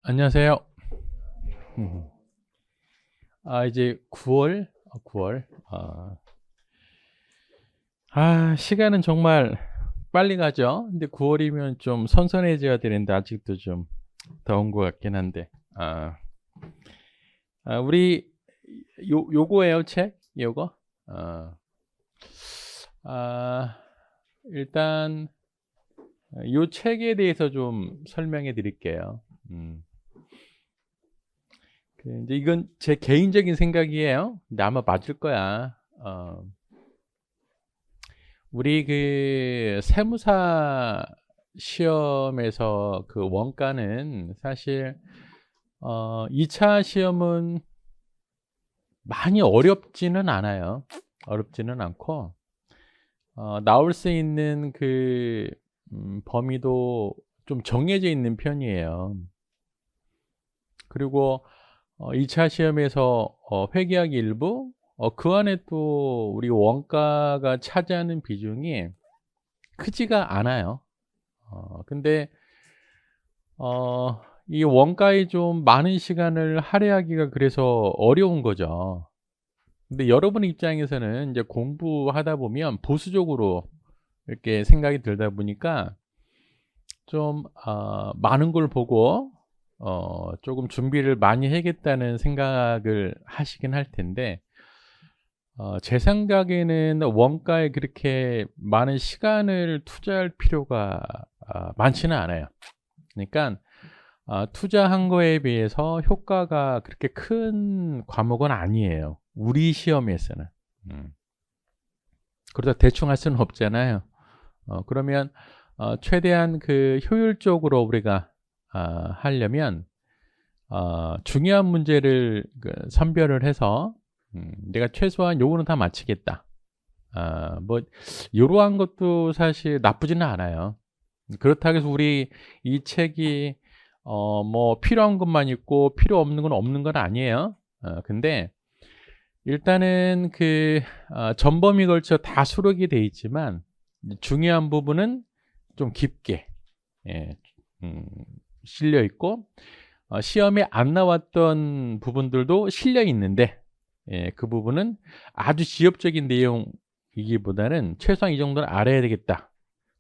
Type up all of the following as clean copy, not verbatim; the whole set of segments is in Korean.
안녕하세요. 음. 이제 9월, 9월. 시간은 정말 빨리 가죠. 근데 9월이면 좀 선선해져야 되는데 아직도 좀 더운 것 같긴 한데. 우리 요거예요, 책? 요거? 아, 아, 일단 요 책에 대해서 좀 설명해 드릴게요. 이제 이건 제 개인적인 생각이에요. 근데 아마 맞을 거야. 우리 그 세무사 시험에서 그 원가는 사실 2차 시험은 많이 어렵지는 않아요. 어렵지는 않고 나올 수 있는 그 범위도 좀 정해져 있는 편이에요. 그리고 2차 시험에서 회계학 일부 그 안에 또 우리 원가가 차지하는 비중이 크지가 않아요. 근데 이 원가에 좀 많은 시간을 할애하기가 그래서 어려운 거죠. 근데 여러분 입장에서는 이제 공부하다 보면 보수적으로 이렇게 생각이 들다 보니까 좀 많은 걸 보고 조금 준비를 많이 해야겠다는 생각을 하시긴 할 텐데 제 생각에는 원가에 그렇게 많은 시간을 투자할 필요가 많지는 않아요. 그러니까 투자한 거에 비해서 효과가 그렇게 큰 과목은 아니에요. 우리 시험에서는. 음. 그러다 대충 할 수는 없잖아요. 그러면 최대한 그 효율적으로 우리가 하려면 중요한 문제를 선별을 해서 내가 최소한 요거는 다 맞히겠다. 뭐 이러한 것도 사실 나쁘지는 않아요. 그렇다고 해서 우리 이 책이 뭐 필요한 것만 있고 필요 없는 건 없는 건 아니에요. 근데 일단은 그 전범위 걸쳐 다 수록이 돼 있지만 중요한 부분은 좀 깊게 예, 실려 있고 시험에 안 나왔던 부분들도 실려 있는데 그 부분은 아주 지엽적인 내용이기보다는 최소한 이 정도는 알아야 되겠다.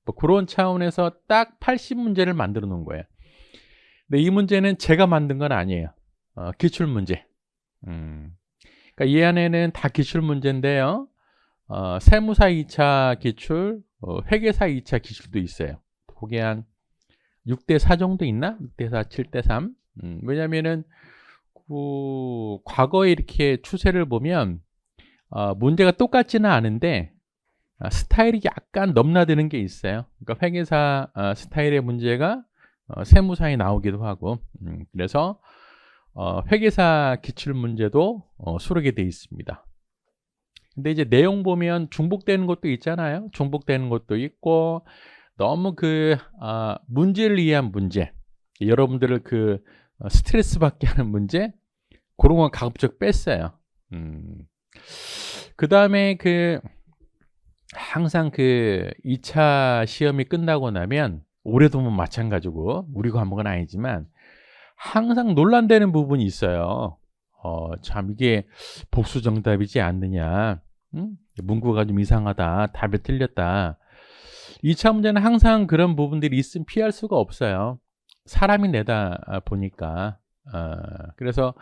뭐 그런 차원에서 딱 80문제를 만들어 놓은 거예요. 근데 이 문제는 제가 만든 건 아니에요. 기출 문제. 그러니까 이 안에는 다 기출 문제인데요. 세무사 2차 기출, 회계사 2차 기출도 있어요. 그게 한 6대 4 정도 있나? 6대 4, 7대 3. 왜냐면은 과거에 이렇게 추세를 보면 문제가 똑같지는 않은데 스타일이 약간 넘나드는 게 있어요. 그러니까 회계사 스타일의 문제가 세무사에 나오기도 하고 그래서 회계사 기출 문제도 수록이 돼 있습니다. 근데 이제 내용 보면 중복되는 것도 있잖아요. 중복되는 것도 있고 너무 그 문제를 이해한 문제, 여러분들을 그 스트레스 받게 하는 문제 그런 건 가급적 뺐어요. 그 다음에 그 항상 그 2차 시험이 끝나고 나면 올해도 뭐 마찬가지고 우리 과목은 아니지만 항상 논란되는 부분이 있어요. 참 이게 복수 정답이지 않느냐. 문구가 좀 이상하다. 답이 틀렸다. 2차 문제는 항상 그런 부분들이 있으면 피할 수가 없어요. 사람이 내다 보니까. 그래서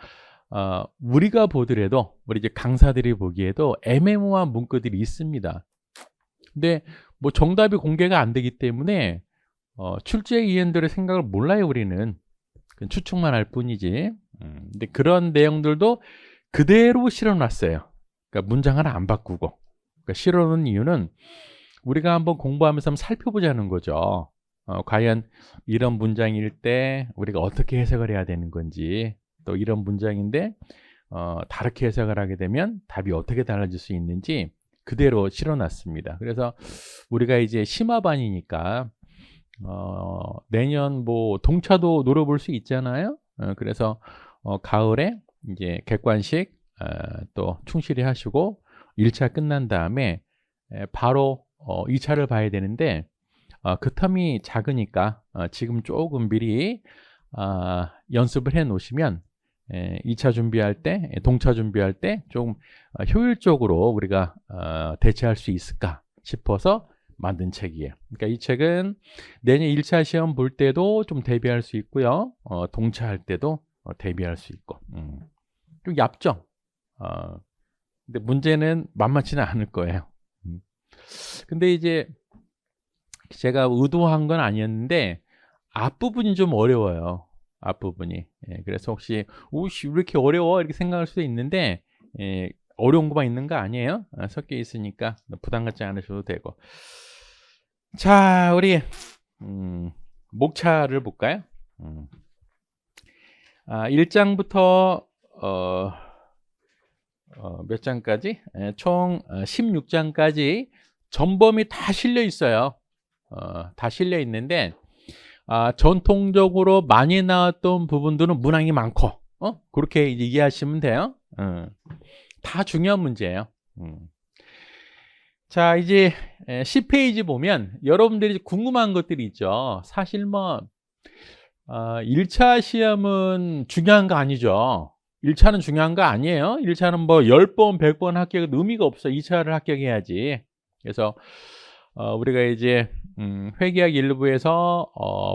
우리가 보더라도 우리 이제 강사들이 보기에도 애매모호한 문구들이 있습니다. 근데 뭐 정답이 공개가 안 되기 때문에 출제위원들의 생각을 몰라요. 우리는 그냥 추측만 할 뿐이지. 근데 그런 내용들도 그대로 실어놨어요. 그러니까 문장 하나 안 바꾸고. 그러니까 실어놓은 이유는 우리가 한번 공부하면서 한번 살펴보자는 거죠. 과연 이런 문장일 때 우리가 어떻게 해석을 해야 되는 건지, 또 이런 문장인데 다르게 해석을 하게 되면 답이 어떻게 달라질 수 있는지 그대로 실어놨습니다. 그래서 우리가 이제 심화반이니까 내년 뭐 동차도 노려볼 수 있잖아요. 그래서 가을에 이제 객관식 또 충실히 하시고 1차 끝난 다음에 바로 2차를 봐야 되는데 그 텀이 작으니까 지금 조금 미리 연습을 해 놓으시면 2차 준비할 때, 동차 준비할 때 좀 효율적으로 우리가 대처할 수 있을까 싶어서 만든 책이에요. 그러니까 이 책은 내년 1차 시험 볼 때도 좀 대비할 수 있고요. 동차할 때도 대비할 수 있고. 좀 얇죠? 근데 문제는 만만치는 않을 거예요. 근데 이제 제가 의도한 건 아니었는데 앞부분이 좀 어려워요. 앞부분이. 그래서 혹시 오씨 왜 이렇게 어려워? 이렇게 생각할 수도 있는데 어려운 것만 있는 거 아니에요. 섞여 있으니까 부담 갖지 않으셔도 되고. 자, 우리 목차를 볼까요? 1장부터 몇 장까지? 총 16장까지 전범이 다 실려 있어요. 다 실려 있는데 전통적으로 많이 나왔던 부분들은 문항이 많고 그렇게 이제 이해하시면 돼요. 다 중요한 문제예요. 자, 이제 10페이지 보면 여러분들이 궁금한 것들이 있죠. 사실 뭐 1차 시험은 중요한 거 아니죠. 1차는 중요한 거 아니에요. 1차는 뭐 10번, 100번 합격은 의미가 없어. 2차를 합격해야지. 그래서 우리가 이제 회계학 1부에서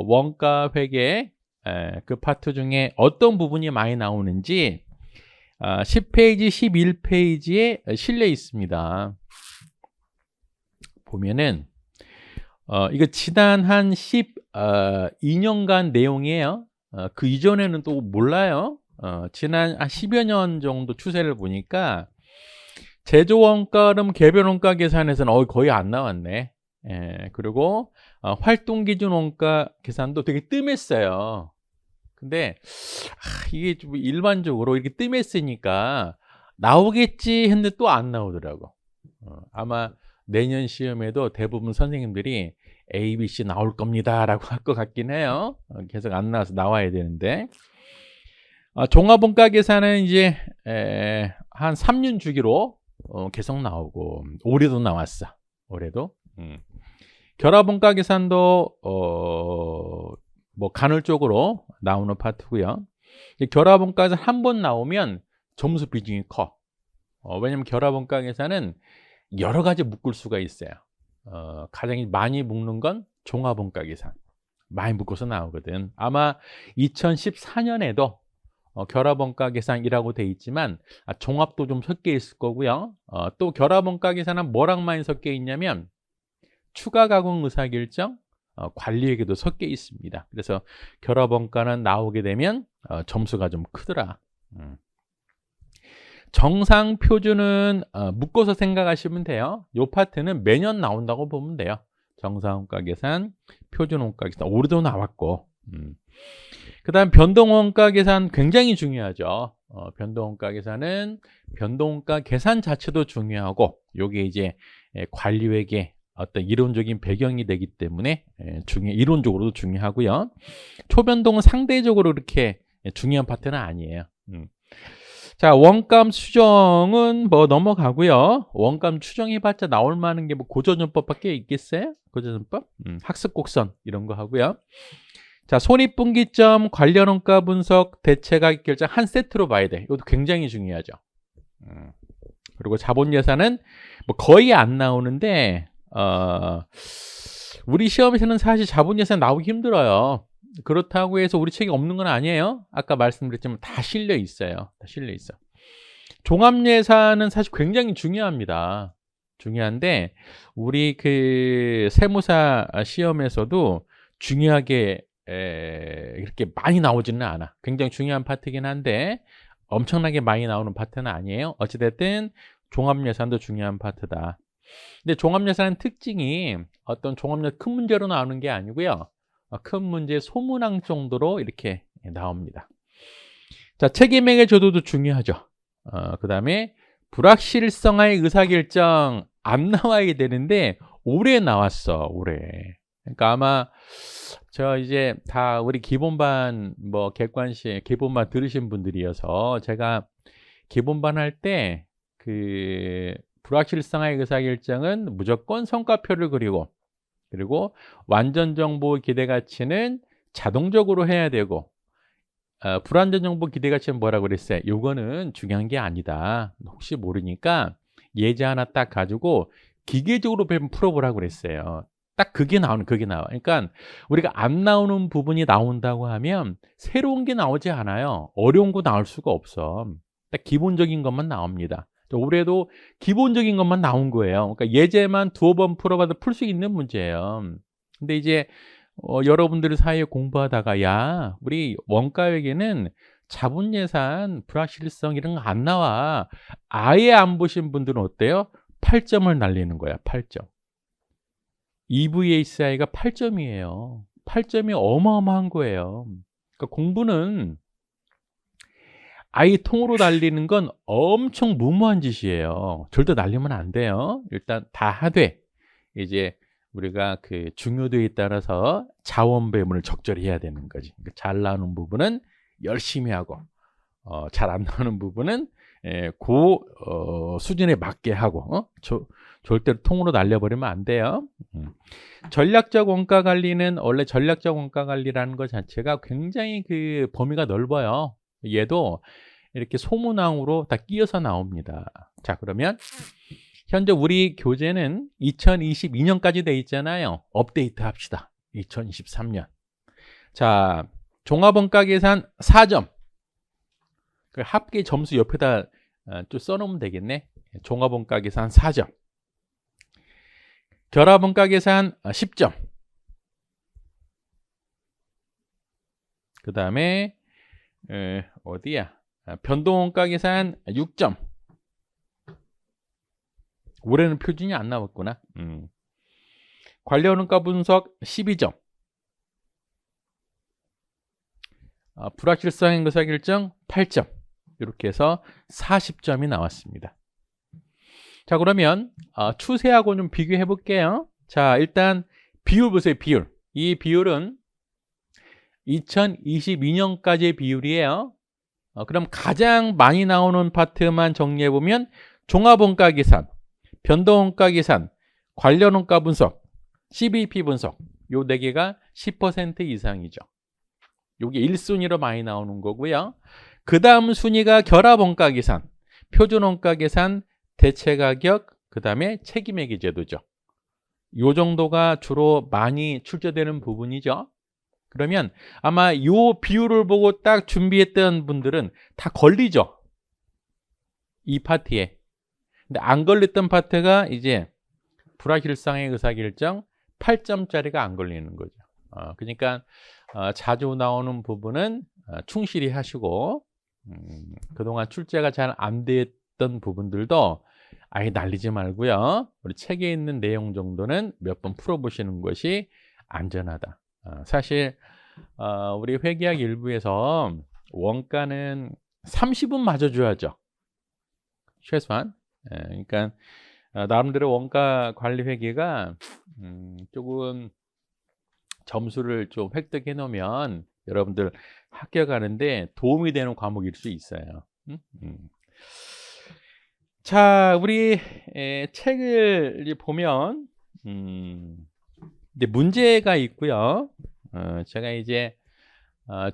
원가 회계 그 파트 중에 어떤 부분이 많이 나오는지 10페이지, 11페이지에 실려 있습니다. 보면은 이거 지난 한 12년간 내용이에요. 그 이전에는 또 몰라요. 지난 한 10여 년 정도 추세를 보니까 제조원가름 개별원가 계산에서는 거의 안 나왔네. 그리고 활동기준원가 계산도 되게 뜸했어요. 근데 이게 좀 일반적으로 이렇게 뜸했으니까 나오겠지 했는데 또 안 나오더라고. 아마 내년 시험에도 대부분 선생님들이 A, B, C 나올 겁니다 라고 할 것 같긴 해요. 계속 안 나와서 나와야 되는데 종합원가 계산은 이제 한 3년 주기로 계속 나오고 올해도 나왔어. 올해도 결합원가 계산도 뭐 간헐적으로 나오는 파트고요. 결합원가에서 한 번 나오면 점수 비중이 커. 왜냐면 결합원가 계산은 여러 가지 묶을 수가 있어요. 가장 많이 묶는 건 종합원가 계산. 많이 묶어서 나오거든. 아마 2014년에도 결합원가 계산이라고 돼 있지만 종합도 좀 섞여 있을 거고요. 또 결합원가 계산은 뭐랑 많이 섞여 있냐면 추가 가공 의사결정, 관리회계도 섞여 있습니다. 그래서 결합원가는 나오게 되면 점수가 좀 크더라. 정상 표준은 묶어서 생각하시면 돼요. 이 파트는 매년 나온다고 보면 돼요. 정상원가 계산, 표준원가 계산 올해도 나왔고. 그 다음 변동원가 계산 굉장히 중요하죠. 변동원가 계산은 변동원가 계산 자체도 중요하고 요게 이제 관리회계 어떤 이론적인 배경이 되기 때문에 이론적으로도 중요하고요. 초변동은 상대적으로 그렇게 중요한 파트는 아니에요. 자, 원감 수정은 뭐 넘어가고요. 원감 추정해봤자 나올 만한 게 뭐 고조전법밖에 있겠어요? 고조전법, 학습 곡선 이런 거 하고요. 자, 손익분기점, 관련 원가 분석, 대체가격 결정 한 세트로 봐야 돼. 이것도 굉장히 중요하죠. 그리고 자본예산은 뭐 거의 안 나오는데 우리 시험에서는 사실 자본예산 나오기 힘들어요. 그렇다고 해서 우리 책이 없는 건 아니에요. 아까 말씀드렸지만 다 실려 있어요. 다 실려 있어. 종합예산은 사실 굉장히 중요합니다. 중요한데 우리 그 세무사 시험에서도 중요하게 이렇게 많이 나오지는 않아. 굉장히 중요한 파트긴 한데 엄청나게 많이 나오는 파트는 아니에요. 어찌됐든 종합예산도 중요한 파트다. 근데 종합예산의 특징이 어떤 종합예산 큰 문제로 나오는 게 아니고요. 큰 문제 소문항 정도로 이렇게 나옵니다. 자, 책임액의 조도도 중요하죠. 그 다음에 불확실성의 의사결정 안 나와야 되는데 올해 나왔어. 올해. 그러니까 아마 저 이제 다 우리 기본반 뭐 객관식 기본반 들으신 분들이어서 제가 기본반 할 때 그 불확실성의 의사결정은 무조건 성과표를 그리고 완전 정보 기대 가치는 자동적으로 해야 되고 불완전 정보 기대가치는 뭐라고 그랬어요? 요거는 중요한 게 아니다. 혹시 모르니까 예제 하나 딱 가지고 기계적으로 풀어보라고 그랬어요. 딱 그게 나와. 그러니까 우리가 안 나오는 부분이 나온다고 하면 새로운 게 나오지 않아요. 어려운 거 나올 수가 없어. 딱 기본적인 것만 나옵니다. 올해도 기본적인 것만 나온 거예요. 그러니까 예제만 두어 번 풀어봐도 풀 수 있는 문제예요. 근데 이제 여러분들 사이에 공부하다가 야, 우리 원가회계는 자본예산, 불확실성 이런 거 안 나와. 아예 안 보신 분들은 어때요? 8점을 날리는 거야. 8점. EVACI가 8점이에요. 8점이 어마어마한 거예요. 그러니까 공부는 아예 통으로 날리는 건 엄청 무모한 짓이에요. 절대 날리면 안 돼요. 일단 다 하되 이제 우리가 그 중요도에 따라서 자원 배분을 적절히 해야 되는 거지. 그러니까 잘 나오는 부분은 열심히 하고 잘 안 나오는 부분은 수준에 맞게 하고 절대로 통으로 날려버리면 안 돼요. 전략적 원가 관리는 원래 전략적 원가 관리라는 것 자체가 굉장히 그 범위가 넓어요. 얘도 이렇게 소문항으로 다 끼어서 나옵니다. 자, 그러면 현재 우리 교재는 2022년까지 돼 있잖아요. 업데이트 합시다. 2023년. 자, 종합원가 계산 4점. 그 합계 점수 옆에다 좀 써놓으면 되겠네. 종합원가 계산 4점. 결합원가 계산 10점. 그 다음에 어디야? 변동원가 계산 6점. 올해는 표준이 안 나왔구나. 관련원가 분석 12점. 불확실성 행사 결정 8점. 이렇게 해서 40점이 나왔습니다. 자, 그러면 추세하고 좀 비교해 볼게요. 자, 일단 비율 보세요. 비율. 이 비율은 2022년까지의 비율이에요. 그럼 가장 많이 나오는 파트만 정리해 보면 종합원가 계산, 변동원가 계산, 관련원가 분석, CBP 분석 요 4개가 10% 이상이죠. 요게 1순위로 많이 나오는 거고요. 그 다음 순위가 결합원가 계산, 표준원가 계산, 대체가격, 그 다음에 책임회계 제도죠. 요 정도가 주로 많이 출제되는 부분이죠. 그러면 아마 요 비율을 보고 딱 준비했던 분들은 다 걸리죠. 이 파트에. 근데 안 걸렸던 파트가 이제 불확실성의 의사결정 8점짜리가 안 걸리는 거죠. 그러니까 자주 나오는 부분은 충실히 하시고 그동안 출제가 잘 안 됐던 부분들도 아예 날리지 말고요. 우리 책에 있는 내용 정도는 몇 번 풀어보시는 것이 안전하다. 사실 우리 회계학 일부에서 원가는 30은 맞아줘야죠. 최소한. 그러니까 나름대로 원가 관리 회계가 조금 점수를 좀 획득해 놓으면 여러분들 합격하는데 도움이 되는 과목일 수 있어요. 자, 우리 책을 보면 이제 문제가 있고요. 제가 이제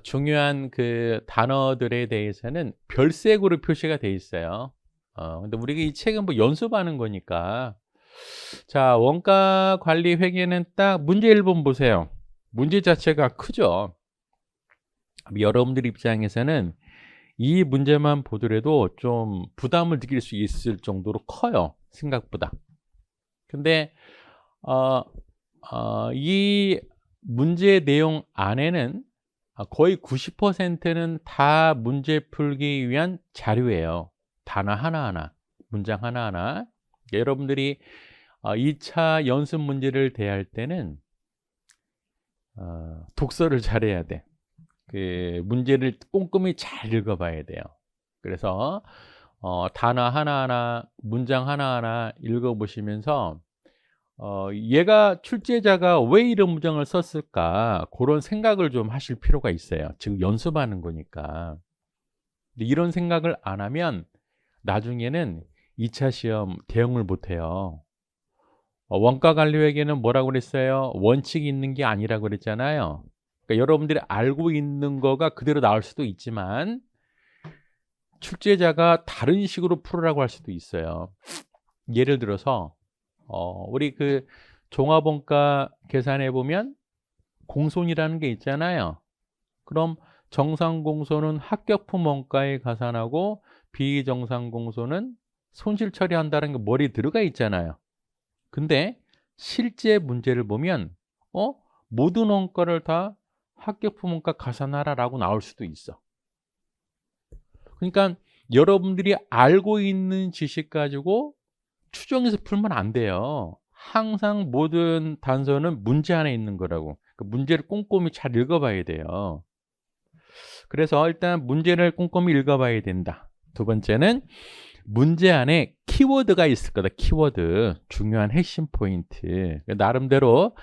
중요한 그 단어들에 대해서는 별색으로 표시가 돼 있어요. 근데 우리가 이 책은 뭐 연습하는 거니까. 자, 원가 관리 회계는 딱 문제 1번 보세요. 문제 자체가 크죠. 여러분들 입장에서는 이 문제만 보더라도 좀 부담을 느낄 수 있을 정도로 커요. 생각보다. 근데 이 문제 내용 안에는 거의 90%는 다 문제 풀기 위한 자료예요. 단어 하나하나, 문장 하나하나. 여러분들이 2차 연습 문제를 대할 때는 독서를 잘해야 돼. 그 문제를 꼼꼼히 잘 읽어봐야 돼요. 그래서 단어 하나하나, 문장 하나하나 읽어보시면서 얘가 출제자가 왜 이런 문장을 썼을까 그런 생각을 좀 하실 필요가 있어요. 지금 연습하는 거니까. 근데 이런 생각을 안 하면 나중에는 2차 시험 대응을 못해요. 원가관리회계는 뭐라고 그랬어요? 원칙이 있는 게 아니라고 그랬잖아요. 그러니까 여러분들이 알고 있는 거가 그대로 나올 수도 있지만 출제자가 다른 식으로 풀으라고 할 수도 있어요. 예를 들어서 우리 그 종합원가 계산해 보면 공손이라는 게 있잖아요. 그럼 정상공손은 합격품 원가에 가산하고 비정상공손은 손실 처리한다는 게 머리에 들어가 있잖아요. 근데 실제 문제를 보면 모든 원가를 다 합격품 원가 가산하라라고 나올 수도 있어. 그러니까 여러분들이 알고 있는 지식 가지고 추정해서 풀면 안 돼요. 항상 모든 단서는 문제 안에 있는 거라고. 그 문제를 꼼꼼히 잘 읽어봐야 돼요. 그래서 일단 문제를 꼼꼼히 읽어봐야 된다. 두 번째는 문제 안에 키워드가 있을 거다. 키워드, 중요한 핵심 포인트. 나름대로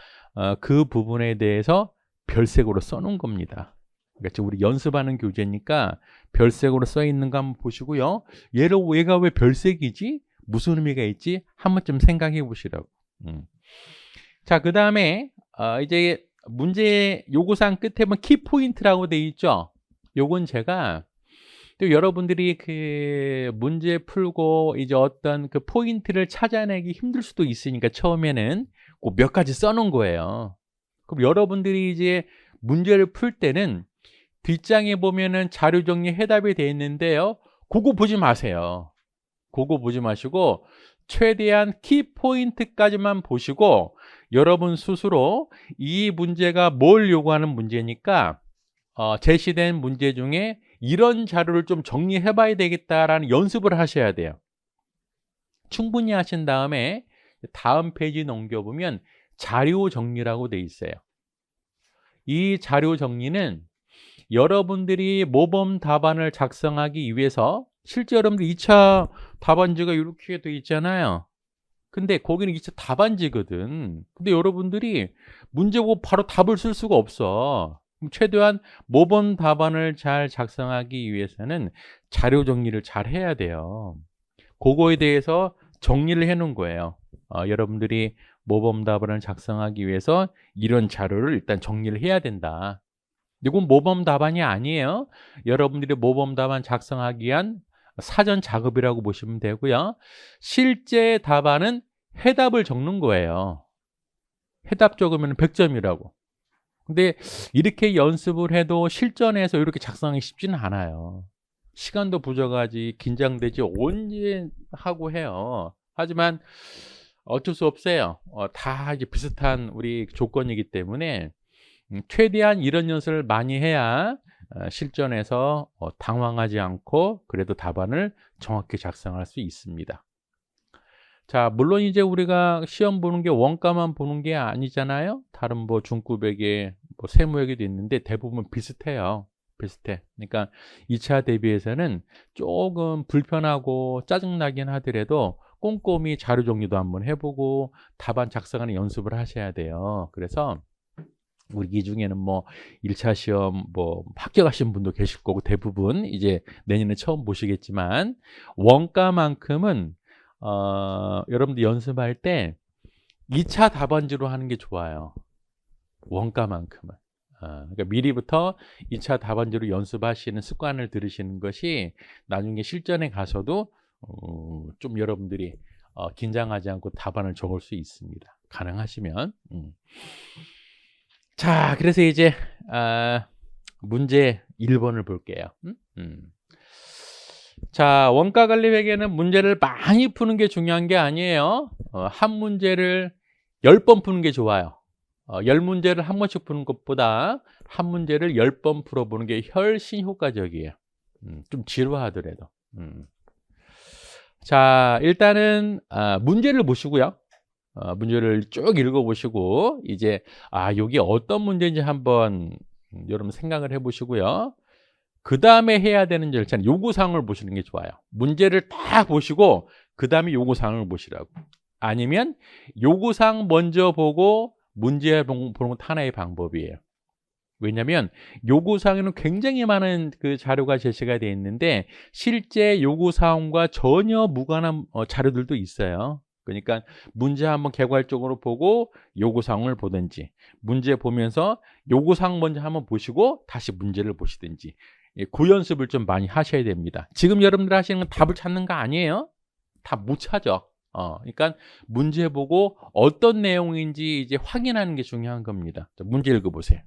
그 부분에 대해서 별색으로 써놓은 겁니다. 그러니까 우리 연습하는 교재니까 별색으로 써 있는 거 한번 보시고요. 얘가 왜 별색이지? 무슨 의미가 있지? 한 번쯤 생각해 보시라고. 자, 그 다음에 이제 문제 요구사항 끝에 보면 키포인트라고 돼 있죠. 요건 제가 또 여러분들이 그 문제 풀고 이제 어떤 그 포인트를 찾아내기 힘들 수도 있으니까 처음에는 꼭 몇 가지 써놓은 거예요. 그럼 여러분들이 이제 문제를 풀 때는 뒷장에 보면은 자료 정리 해답이 되어 있는데요. 그거 보지 마세요. 그거 보지 마시고 최대한 키포인트까지만 보시고 여러분 스스로 이 문제가 뭘 요구하는 문제니까 제시된 문제 중에 이런 자료를 좀 정리해 봐야 되겠다라는 연습을 하셔야 돼요. 충분히 하신 다음에 다음 페이지 넘겨보면 자료 정리라고 돼 있어요. 이 자료 정리는 여러분들이 모범 답안을 작성하기 위해서 실제 여러분들 2차 답안지가 이렇게 돼 있잖아요. 근데 거기는 2차 답안지거든. 근데 여러분들이 문제 보고 바로 답을 쓸 수가 없어. 최대한 모범 답안을 잘 작성하기 위해서는 자료 정리를 잘 해야 돼요. 그거에 대해서 정리를 해 놓은 거예요. 여러분들이 모범 답안을 작성하기 위해서 이런 자료를 일단 정리를 해야 된다. 이건 모범 답안이 아니에요. 여러분들이 모범 답안 작성하기 위한 사전 작업이라고 보시면 되고요. 실제 답안은 해답을 적는 거예요. 해답 적으면 100점이라고. 근데 이렇게 연습을 해도 실전에서 이렇게 작성하기 쉽지는 않아요. 시간도 부족하지, 긴장되지, 언제 하고 해요. 하지만 어쩔 수 없어요. 다 이제 비슷한 우리 조건이기 때문에 최대한 이런 연습을 많이 해야 실전에서 당황하지 않고 그래도 답안을 정확히 작성할 수 있습니다. 자, 물론 이제 우리가 시험 보는 게 원가만 보는 게 아니잖아요. 다른 뭐 중급액에 뭐 세무액에도 있는데 대부분 비슷해요. 비슷해. 그러니까 2차 대비해서는 조금 불편하고 짜증나긴 하더라도 꼼꼼히 자료 정리도 한번 해보고 답안 작성하는 연습을 하셔야 돼요. 그래서 우리 이 중에는 뭐 1차 시험 뭐 합격하신 분도 계실 거고 대부분 이제 내년에 처음 보시겠지만 원가만큼은 여러분들 연습할 때 2차 답안지로 하는 게 좋아요. 원가만큼은. 그러니까 미리부터 2차 답안지로 연습하시는 습관을 들으시는 것이 나중에 실전에 가서도 좀 여러분들이 긴장하지 않고 답안을 적을 수 있습니다. 가능하시면. 자, 그래서 이제 문제 1번을 볼게요. 자, 원가관리회계는 문제를 많이 푸는 게 중요한 게 아니에요. 한 문제를 10번 푸는 게 좋아요. 10문제를 한 번씩 푸는 것보다 한 문제를 10번 풀어보는 게 훨씬 효과적이에요. 좀 지루하더라도. 자, 일단은 문제를 보시고요. 문제를 쭉 읽어보시고 이제 여기 어떤 문제인지 한번 여러분 생각을 해보시고요. 그 다음에 해야 되는 절차는 요구사항을 보시는 게 좋아요. 문제를 다 보시고 그 다음에 요구사항을 보시라고. 아니면 요구사항 먼저 보고 문제 보는 것도 하나의 방법이에요. 왜냐하면 요구사항에는 굉장히 많은 그 자료가 제시가 되어 있는데 실제 요구사항과 전혀 무관한 자료들도 있어요. 그러니까 문제 한번 개괄적으로 보고 요구사항을 보든지, 문제 보면서 요구사항 먼저 한번 보시고 다시 문제를 보시든지, 그 연습을 좀 많이 하셔야 됩니다. 지금 여러분들 하시는 건 답을 찾는 거 아니에요? 다 못 찾아. 그러니까 문제 보고 어떤 내용인지 이제 확인하는 게 중요한 겁니다. 자, 문제 읽어보세요.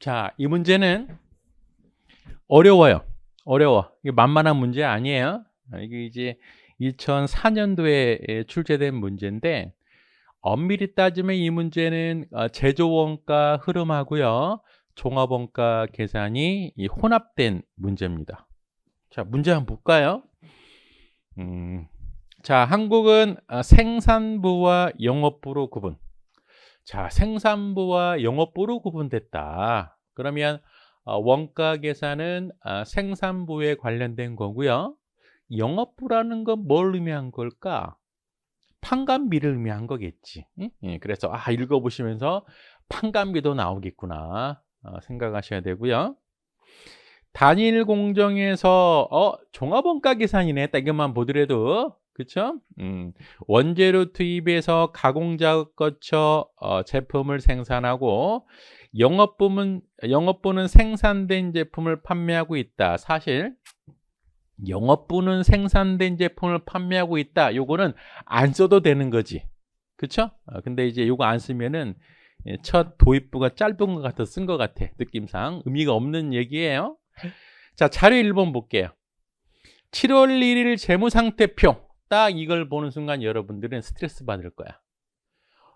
자, 이 문제는 어려워요. 어려워. 이게 만만한 문제 아니에요. 이게 이제 2004년도에 출제된 문제인데, 엄밀히 따지면 이 문제는 제조원가 흐름하고요, 종합원가 계산이 혼합된 문제입니다. 자, 문제 한번 볼까요? 자, 한국은 생산부와 영업부로 구분. 자, 생산부와 영업부로 구분됐다. 그러면 원가 계산은 생산부에 관련된 거고요. 영업부라는 건 뭘 의미한 걸까? 판관비를 의미한 거겠지. 예, 그래서 읽어보시면서 판관비도 나오겠구나 생각하셔야 되고요. 단일 공정에서 종합원가 계산이네, 딱 이것만 보더라도, 그쵸? 원재료 투입해서 가공작업 거쳐 제품을 생산하고, 영업부는 생산된 제품을 판매하고 있다. 사실 영업부는 생산된 제품을 판매하고 있다, 요거는 안 써도 되는 거지, 그쵸? 근데 이제 요거 안 쓰면은 첫 도입부가 짧은 것 같아 쓴 것 같아, 느낌상 의미가 없는 얘기예요. 자, 자료 1번 볼게요. 7월 1일 재무상태표, 딱 이걸 보는 순간 여러분들은 스트레스 받을 거야.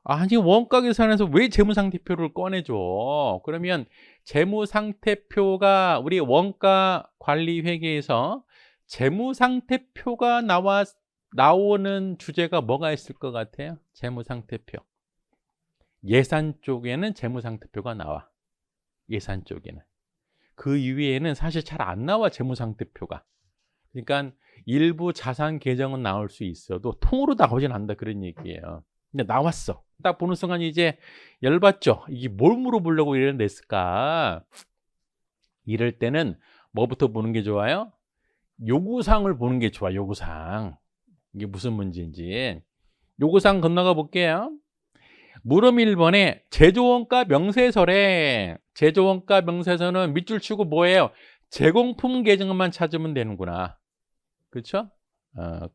아니, 원가 계산에서 왜 재무상태표를 꺼내줘? 그러면 재무상태표가, 우리 원가관리회계에서 재무상태표가 나오는 주제가 뭐가 있을 것 같아요? 재무상태표. 예산 쪽에는 재무상태표가 나와. 예산 쪽에는. 그 이외에는 사실 잘 안 나와, 재무상태표가. 그러니까 일부 자산 계정은 나올 수 있어도 통으로 나오진 않는다, 그런 얘기예요. 근데 나왔어. 딱 보는 순간 이제 열받죠. 이게 뭘 물어보려고 이런 냈을까? 이럴 때는 뭐부터 보는 게 좋아요? 요구사항을 보는 게 좋아. 요구사항. 이게 무슨 문제인지. 요구사항 건너가 볼게요. 물음 1번에 제조원가 명세서래. 제조원가 명세서는 밑줄 치고 뭐예요? 제공품 계정만 찾으면 되는구나. 그렇죠?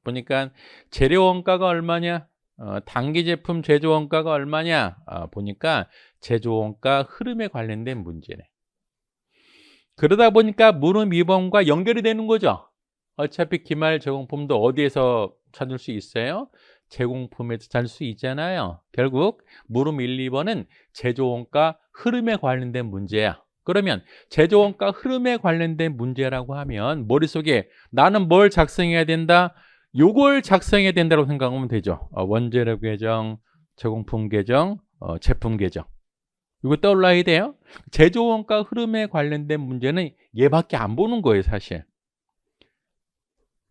보니까 재료원가가 얼마냐? 단기 제품 제조원가가 얼마냐? 보니까 제조원가 흐름에 관련된 문제네. 그러다 보니까 물음 2번과 연결이 되는 거죠. 어차피 기말 제공품도 어디에서 찾을 수 있어요? 제공품에서 찾을 수 있잖아요. 결국 물음 1, 2번은 제조원가 흐름에 관련된 문제야. 그러면 제조원가 흐름에 관련된 문제라고 하면 머릿속에 나는 뭘 작성해야 된다? 요걸 작성해야 된다고 생각하면 되죠. 원재료 계정, 제공품 계정, 제품 계정. 이거 떠올라야 돼요. 제조원가 흐름에 관련된 문제는 얘밖에 안 보는 거예요, 사실.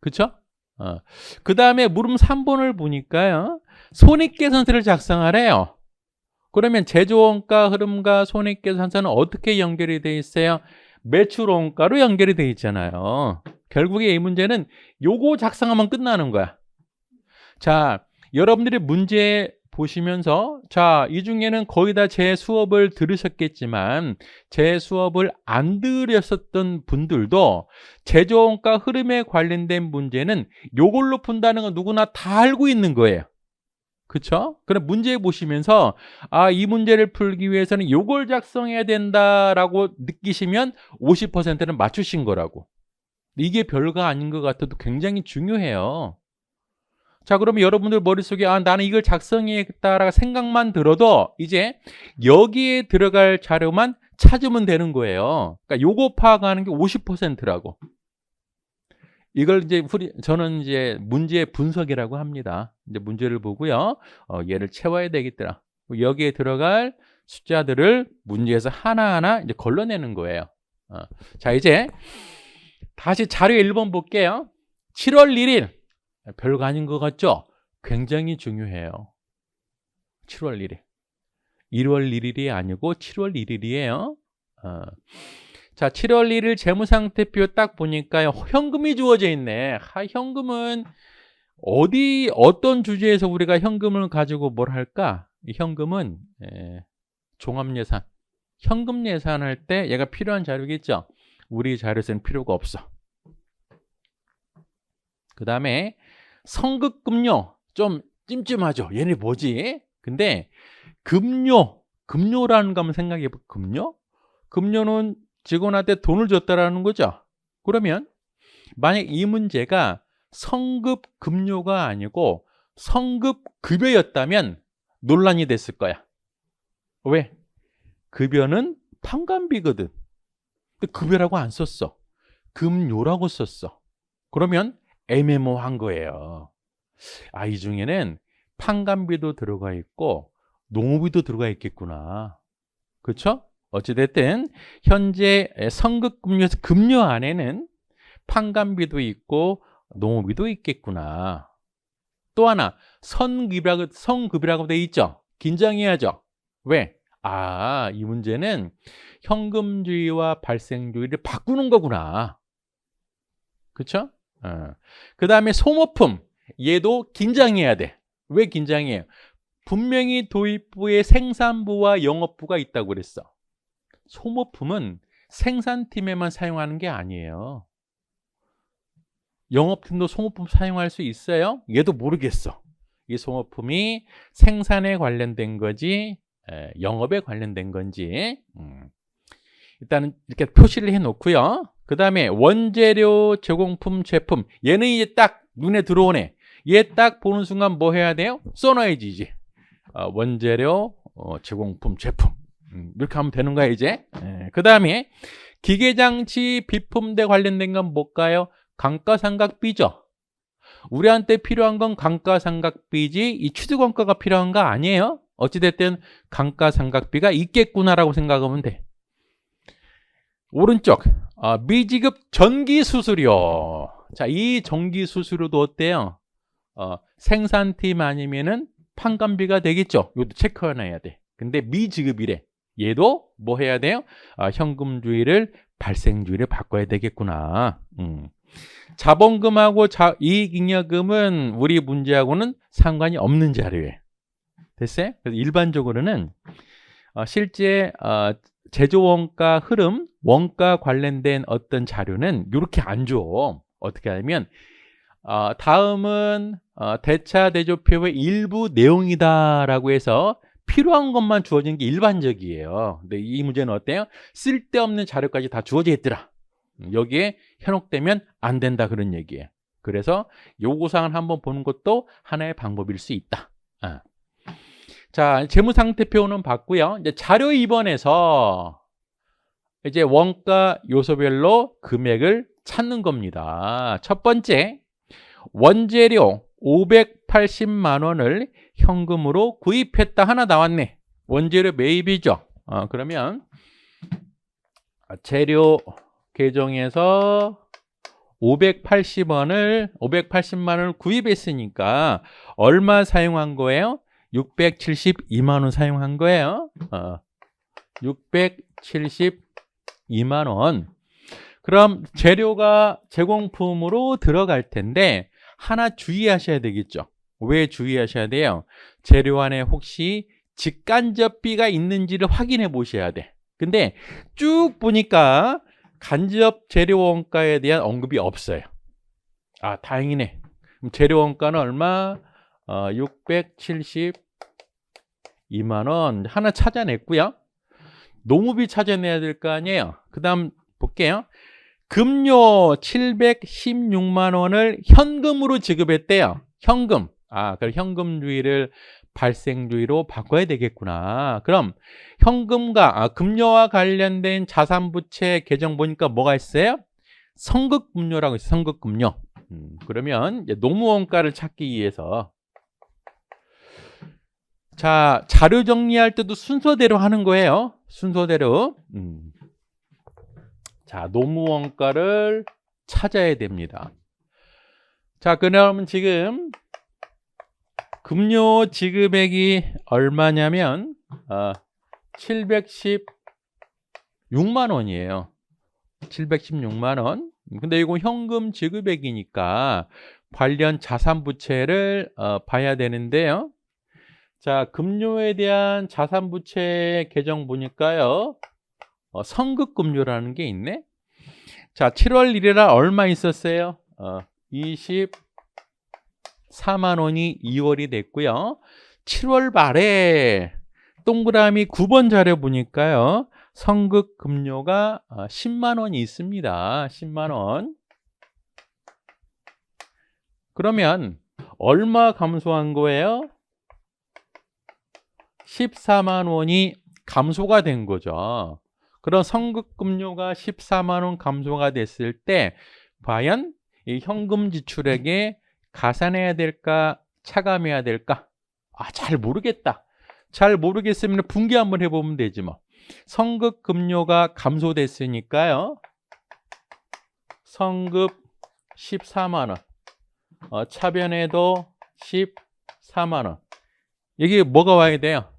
그쵸? 그 다음에 물음 3번을 보니까요. 손익계산서를 작성하래요. 그러면 제조원가 흐름과 손익계산서는 어떻게 연결이 돼 있어요? 매출원가로 연결이 돼 있잖아요. 결국에 이 문제는 요거 작성하면 끝나는 거야. 자, 여러분들이 문제 보시면서 자, 이 중에는 거의 다 제 수업을 들으셨겠지만 제 수업을 안 들으셨던 분들도 제조원가 흐름에 관련된 문제는 요걸로 푼다는 건 누구나 다 알고 있는 거예요. 그렇죠? 그럼 문제 보시면서 이 문제를 풀기 위해서는 요걸 작성해야 된다라고 느끼시면 50%는 맞추신 거라고. 이게 별거 아닌 것 같아도 굉장히 중요해요. 자, 그러면 여러분들 머릿속에 나는 이걸 작성해야겠다라고 생각만 들어도 이제 여기에 들어갈 자료만 찾으면 되는 거예요. 그러니까 요거 파악하는 게 50%라고. 이걸 이제 저는 이제 문제 분석이라고 합니다. 이제 문제를 보고요. 얘를 채워야 되겠더라. 여기에 들어갈 숫자들을 문제에서 하나하나 이제 걸러내는 거예요. 자, 이제 다시 자료 1번 볼게요. 7월 1일. 별거 아닌 것 같죠? 굉장히 중요해요. 7월 1일. 1월 1일이 아니고 7월 1일이에요. 자, 7월 1일 재무상태표 딱 보니까요. 현금이 주어져 있네. 현금은 어떤 주제에서 우리가 현금을 가지고 뭘 할까? 이 현금은 종합예산. 현금 예산할 때 얘가 필요한 자료겠죠? 우리 자료에서는 필요가 없어. 그 다음에 성급금료 좀 찜찜하죠. 얘네 뭐지? 근데 금료라는 거 한번 생각해 봐. 금료는 직원한테 돈을 줬다라는 거죠. 그러면 만약 이 문제가 성급금료가 아니고 성급급여였다면 논란이 됐을 거야. 왜? 급여는 판관비거든. 근데 급여라고 안 썼어. 금료라고 썼어. 그러면 애매모호한 거예요. 이 중에는 판관비도 들어가 있고 농업비도 들어가 있겠구나. 그렇죠? 어찌됐든 현재 성급금료에서 금료 안에는 판관비도 있고 농업비도 있겠구나. 또 하나 성급이라고 돼 있죠. 긴장해야죠. 왜? 이 문제는 현금주의와 발생주의를 바꾸는 거구나. 그렇죠? 그 다음에 소모품, 얘도 긴장해야 돼. 왜 긴장해요? 분명히 도입부에 생산부와 영업부가 있다고 그랬어. 소모품은 생산팀에만 사용하는 게 아니에요. 영업팀도 소모품 사용할 수 있어요? 얘도 모르겠어. 이 소모품이 생산에 관련된 거지 영업에 관련된 건지 일단은 이렇게 표시를 해 놓고요. 그 다음에 원재료, 제공품, 제품. 얘는 이제 딱 눈에 들어오네. 얘 딱 보는 순간 뭐 해야 돼요? 써놔야지 이제. 원재료, 제공품, 제품. 이렇게 하면 되는 거야 이제. 그 다음에 기계장치, 비품대 관련된 건 뭘까요? 감가상각비죠. 우리한테 필요한 건 감가상각비지 이 취득원가가 필요한 거 아니에요. 어찌됐든 감가상각비가 있겠구나라고 생각하면 돼. 오른쪽 미지급 전기수수료. 자, 이 전기수수료도 어때요? 생산팀 아니면은 판관비가 되겠죠. 이것도 체크해놔야 돼. 근데 미지급이래. 얘도 뭐 해야 돼요? 현금주의를 발생주의를 바꿔야 되겠구나. 자본금하고 이익잉여금은 우리 문제하고는 상관이 없는 자료예요. 됐어요? 그래서 일반적으로는 실제 제조 원가 흐름, 원가 관련된 어떤 자료는 이렇게 안 줘. 어떻게 하냐면 다음은 대차 대조표의 일부 내용이다라고 해서 필요한 것만 주어진 게 일반적이에요. 근데 이 문제는 어때요? 쓸데없는 자료까지 다 주어져 있더라. 여기에 현혹되면 안 된다 그런 얘기예요. 그래서 요구사항을 한번 보는 것도 하나의 방법일 수 있다. 자, 재무상태표는 봤고요. 이제 자료 2번에서 이제 원가 요소별로 금액을 찾는 겁니다. 첫 번째, 원재료 580만 원을 현금으로 구입했다. 하나 나왔네. 원재료 매입이죠. 그러면 재료 계정에서 580만 원을 구입했으니까 얼마 사용한 거예요? 672만 원 사용한 거예요. 672만 원. 그럼 재료가 제공품으로 들어갈 텐데 하나 주의하셔야 되겠죠. 왜 주의하셔야 돼요? 재료 안에 혹시 직간접비가 있는지를 확인해 보셔야 돼. 근데 쭉 보니까 간접 재료 원가에 대한 언급이 없어요. 다행이네. 그럼 재료 원가는 얼마? 672만 원 하나 찾아냈고요. 노무비 찾아내야 될 거 아니에요. 그 다음 볼게요. 급료 716만 원을 현금으로 지급했대요. 현금. 그럼 현금주의를 발생주의로 바꿔야 되겠구나. 그럼 현금과 급료와 관련된 자산부채 계정 보니까 뭐가 있어요? 선급급료라고 있어요. 선급급료. 그러면 이제 노무원가를 찾기 위해서 자, 자료 정리할 때도 순서대로 하는 거예요. 순서대로. 자, 노무원가를 찾아야 됩니다. 자, 그러면 지금 급료 지급액이 얼마냐면 716만 원이에요. 716만 원. 근데 이거 현금 지급액이니까 관련 자산부채를 봐야 되는데요. 자, 급료에 대한 자산부채 계정 보니까요. 선급급료라는 게 있네. 자, 7월 1일에 얼마 있었어요? 24만 원이 2월이 됐고요. 7월 말에 동그라미 9번 자료 보니까요. 선급급료가 10만 원이 있습니다. 10만 원. 그러면 얼마 감소한 거예요? 14만 원이 감소가 된 거죠. 그럼 선급급료가 14만 원 감소가 됐을 때 과연 이 현금 지출액에 가산해야 될까 차감해야 될까? 잘 모르겠다. 잘 모르겠으면 분기 한번 해보면 되지 뭐. 선급급료가 감소됐으니까요. 선급 14만 원. 차변에도 14만 원. 여기 뭐가 와야 돼요?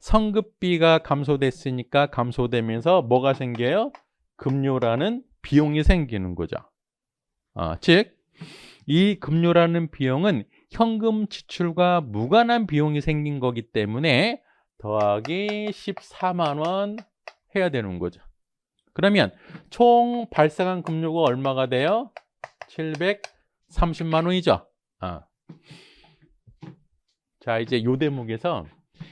선급비가 감소됐으니까 감소되면서 뭐가 생겨요? 급료라는 비용이 생기는 거죠. 즉, 이 급료라는 비용은 현금 지출과 무관한 비용이 생긴 거기 때문에 더하기 14만 원 해야 되는 거죠. 그러면 총 발생한 급료가 얼마가 돼요? 730만 원이죠. 자, 이제 요 대목에서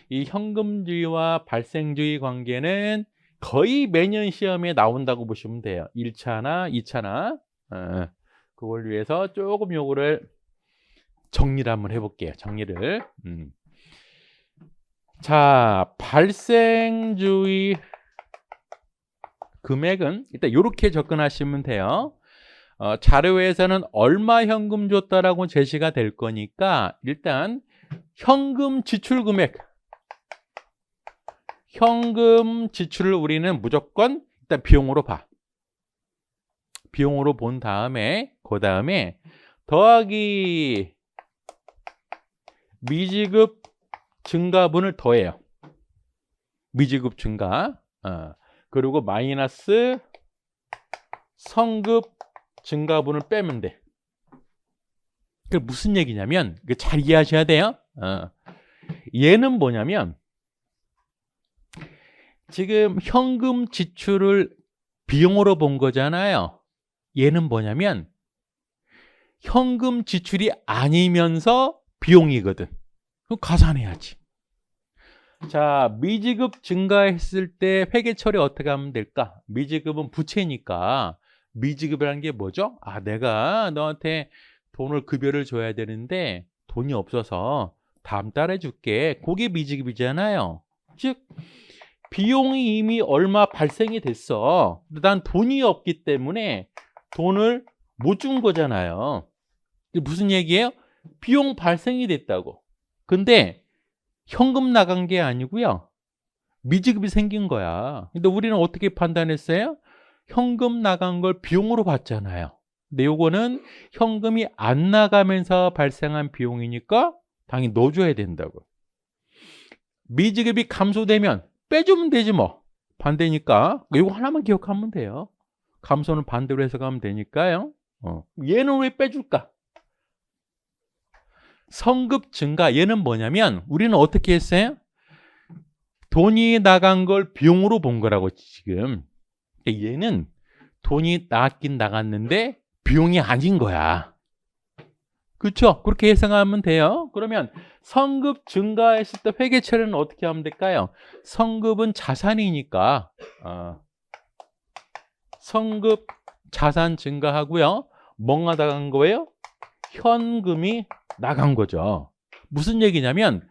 이 현금주의와 발생주의 관계는 거의 매년 시험에 나온다고 보시면 돼요. 1차나 2차나. 그걸 위해서 조금 요거를 정리를 한번 해볼게요. 정리를. 자, 발생주의 금액은 일단 이렇게 접근하시면 돼요. 자료에서는 얼마 현금 줬다라고 제시가 될 거니까 일단 현금 지출 금액. 현금 지출을 우리는 무조건 일단 비용으로 봐. 비용으로 본 다음에 그 다음에 더하기 미지급 증가분을 더해요. 미지급 증가. 그리고 마이너스 선급 증가분을 빼면 돼. 그게 무슨 얘기냐면 잘 이해하셔야 돼요. 얘는 뭐냐면 지금 현금 지출을 비용으로 본 거잖아요. 얘는 뭐냐면 현금 지출이 아니면서 비용이거든. 그럼 가산해야지. 자, 미지급 증가했을 때 회계 처리 어떻게 하면 될까? 미지급은 부채니까 미지급이라는 게 뭐죠? 아, 내가 너한테 돈을 급여를 줘야 되는데 돈이 없어서 다음 달에 줄게. 그게 미지급이잖아요. 즉 비용이 이미 얼마 발생이 됐어. 난 돈이 없기 때문에 돈을 못 준 거잖아요. 이게 무슨 얘기예요? 비용 발생이 됐다고. 근데 현금 나간 게 아니고요. 미지급이 생긴 거야. 근데 우리는 어떻게 판단했어요? 현금 나간 걸 비용으로 봤잖아요. 근데 요거는 현금이 안 나가면서 발생한 비용이니까 당연히 넣어줘야 된다고. 미지급이 감소되면 빼주면 되지 뭐. 반대니까 이거 하나만 기억하면 돼요. 감소는 반대로 해석하면 되니까요. 얘는 왜 빼줄까? 성급 증가. 얘는 뭐냐면 우리는 어떻게 했어요? 돈이 나간 걸 비용으로 본 거라고 지금. 얘는 돈이 나갔긴 나갔는데 비용이 아닌 거야. 그렇죠? 그렇게 예상하면 돼요. 그러면 성급 증가했을 때 회계 처리는 어떻게 하면 될까요? 성급은 자산이니까 성급 자산 증가하고요. 뭐가 나간 거예요? 현금이 나간 거죠. 무슨 얘기냐면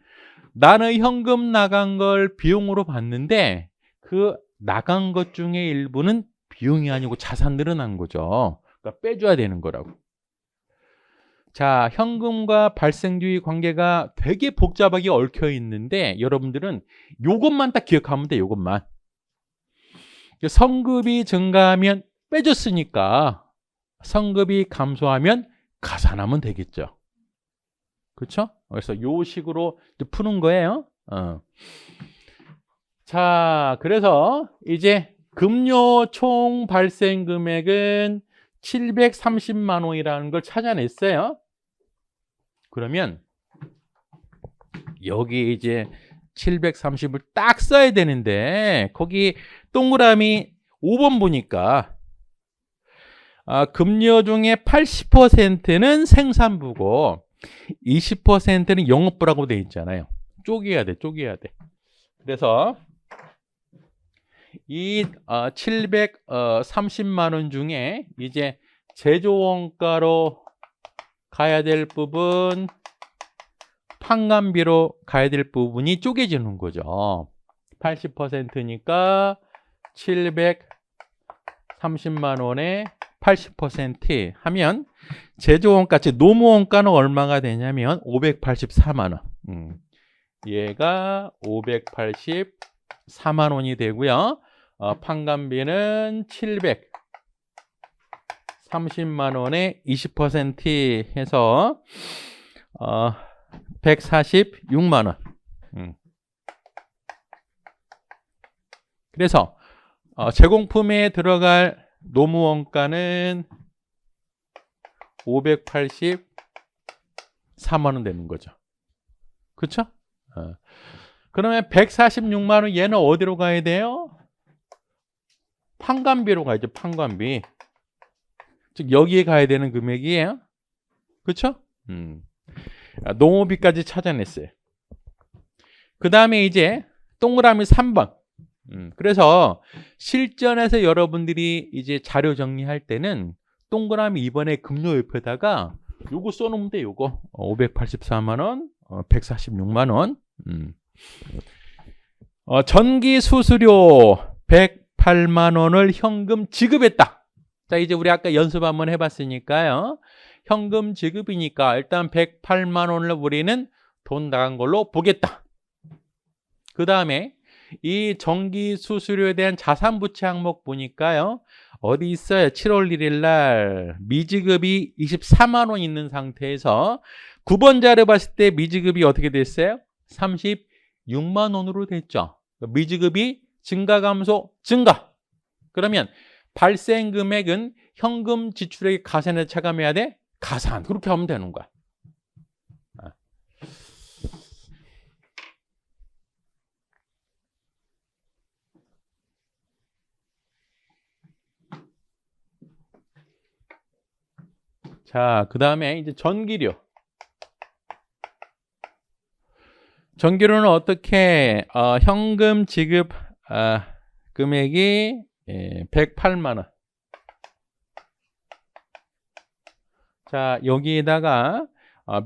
나는 현금 나간 걸 비용으로 봤는데 그 나간 것 중에 일부는 비용이 아니고 자산 늘어난 거죠. 그러니까 빼줘야 되는 거라고. 자, 현금과 발생주의 관계가 되게 복잡하게 얽혀 있는데 여러분들은 요것만 딱 기억하면 돼. 요것만. 성급이 증가하면 빼줬으니까 성급이 감소하면 가산하면 되겠죠. 그렇죠? 그래서 요 식으로 푸는 거예요. 자, 그래서 이제 급료 총 발생 금액은 730만 원이라는 걸 찾아냈어요. 그러면 여기 이제 730을 딱 써야 되는데 거기 동그라미 5번 보니까 급료 중에 80%는 생산부고 20%는 영업부라고 돼 있잖아요. 쪼개야 돼. 그래서 이 730만 원 중에 이제 제조원가로 가야 될 부분, 판관비로 가야 될 부분이 쪼개지는 거죠. 80%니까 730만 원에 80% 하면 제조원가, 즉 노무원가는 얼마가 되냐면 584만 원. 얘가 584만 원이 되고요. 판관비는 730만 원에 20% 해서 146만 원. 그래서 제공품에 들어갈 노무원가는 584만 원 되는 거죠. 그렇죠? 그러면 146만 원 얘는 어디로 가야 돼요? 판관비로 가야죠. 판관비. 즉 여기에 가야 되는 금액이에요. 그렇죠? 농업비까지 찾아냈어요. 그 다음에 이제 동그라미 3번. 그래서 실전에서 여러분들이 이제 자료 정리할 때는 동그라미 2번에 급료 옆에다가 요거 써놓으면 돼. 요거 584만 원, 146만 원. 전기 수수료 108만 원을 현금 지급했다. 자, 이제 우리 아까 연습 한번 해봤으니까요. 현금 지급이니까 일단 108만 원을 우리는 돈 나간 걸로 보겠다. 그 다음에 이 전기 수수료에 대한 자산 부채 항목 보니까요. 어디 있어요? 7월 1일 날 미지급이 24만 원 있는 상태에서 9번 자료 봤을 때 미지급이 어떻게 됐어요? 36만 원으로 됐죠. 미지급이 증가 감소 증가. 그러면 발생 금액은 현금 지출액 가산에 차감해야 돼? 가산. 그렇게 하면 되는 거야. 자, 그 다음에 이제 전기료. 전기료는 어떻게, 현금 지급, 금액이 108만 원. 자, 여기에다가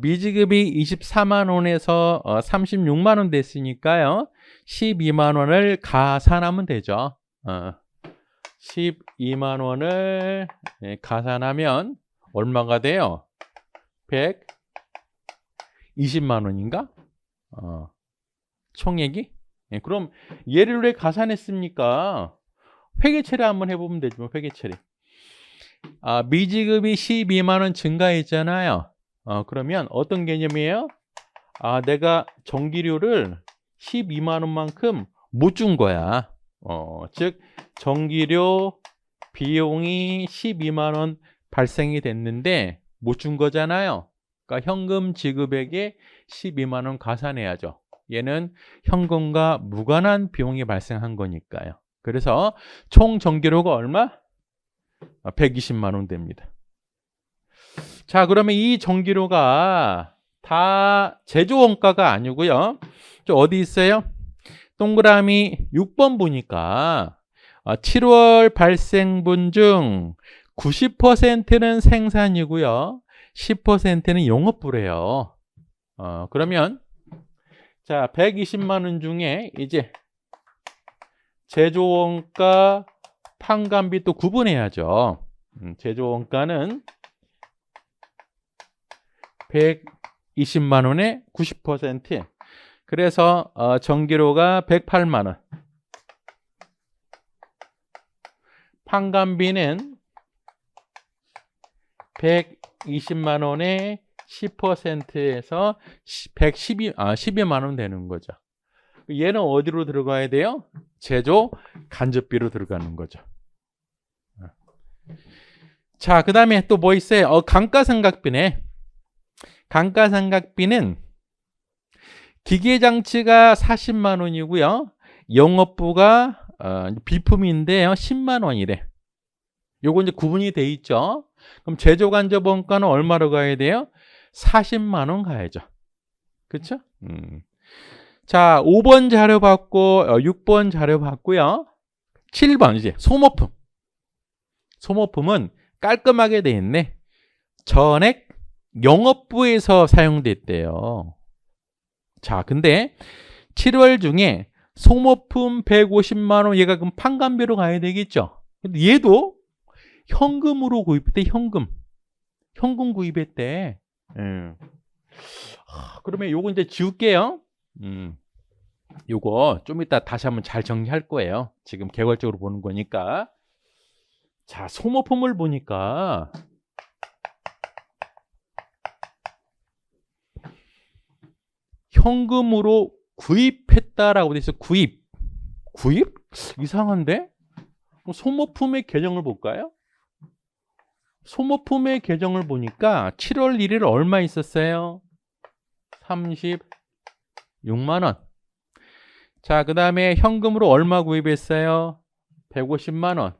미지급이 24만 원에서 36만 원 됐으니까요. 12만 원을 가산하면 되죠. 12만 원을 가산하면 얼마가 돼요? 120만 원인가? 총액이? 그럼 얘를 왜 가산했습니까? 회계처리 한번 해보면 되죠. 뭐 회계처리. 미지급이 12만 원 증가했잖아요. 그러면 어떤 개념이에요? 내가 전기료를 12만 원만큼 못 준 거야. 즉 전기료 비용이 12만 원 발생이 됐는데 못 준 거잖아요. 그러니까 현금 지급액에 12만 원 가산해야죠. 얘는 현금과 무관한 비용이 발생한 거니까요. 그래서 총 전기료가 얼마? 120만 원 됩니다. 자, 그러면 이 전기료가 다 제조원가가 아니고요. 저 어디 있어요? 동그라미 6번 보니까 7월 발생분 중 90%는 생산이고요. 10%는 영업부래요. 그러면 자, 120만 원 중에 이제 제조원가, 판관비 또 구분해야죠. 제조원가는 120만 원에 90%. 그래서 전기료가 108만 원. 판관비는 120만 원에 10%에서 12만 원 되는 거죠. 얘는 어디로 들어가야 돼요? 제조 간접비로 들어가는 거죠. 자, 그 다음에 또 뭐 있어요? 감가상각비네. 감가상각비는 기계장치가 40만 원이고요. 영업부가 비품인데요. 10만 원이래. 요거 이제 구분이 돼 있죠. 그럼 제조간접원가는 얼마로 가야 돼요? 40만 원 가야죠. 그렇죠? 자, 5번 자료 받고 6번 자료 받고요. 7번 이제 소모품. 소모품은 깔끔하게 돼 있네. 전액 영업부에서 사용됐대요. 자, 근데 7월 중에 소모품 150만 원 얘가 그럼 판관비로 가야 되겠죠. 근데 얘도 현금으로 구입했대. 현금 구입했대. 그러면 요거 이제 지울게요. 요거 좀 이따 다시 한번 잘 정리할 거예요. 지금 개괄적으로 보는 거니까. 자, 소모품을 보니까 현금으로 구입했다라고 돼 있어. 구입? 이상한데? 소모품의 계정을 볼까요? 소모품의 계정을 보니까 7월 1일 얼마 있었어요? 36만 원. 자, 그 다음에 현금으로 얼마 구입했어요? 150만 원.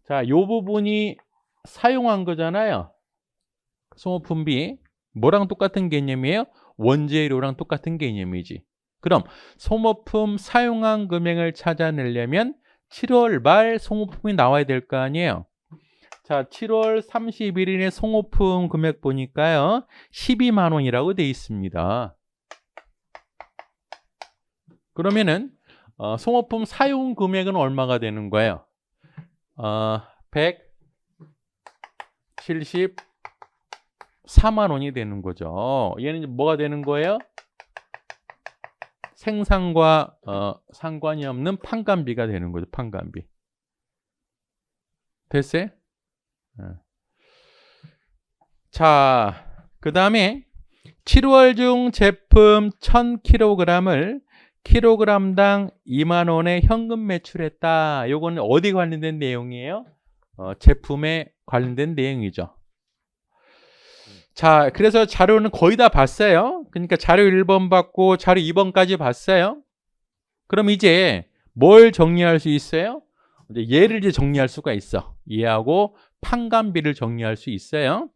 자, 요 부분이 사용한 거잖아요. 소모품비. 뭐랑 똑같은 개념이에요? 원재료랑 똑같은 개념이지. 그럼 소모품 사용한 금액을 찾아내려면 7월 말 소모품이 나와야 될 거 아니에요. 자, 7월 31일에 소모품 금액 보니까요. 12만 원이라고 돼 있습니다. 그러면은 소모품 사용 금액은 얼마가 되는 거예요? 174만 원이 되는 거죠. 얘는 이제 뭐가 되는 거예요? 생산과 상관이 없는 판관비가 되는 거죠. 판관비. 됐어요? 자, 그 다음에 7월 중 제품 1000kg을 킬로그램당 2만 원에 현금 매출했다. 요거는 어디 관련된 내용이에요? 제품에 관련된 내용이죠. 자, 그래서 자료는 거의 다 봤어요. 그러니까 자료 1번 받고 자료 2번까지 봤어요. 그럼 이제 뭘 정리할 수 있어요? 이제 얘를 이제 정리할 수가 있어. 얘하고 판관비를 정리할 수 있어요.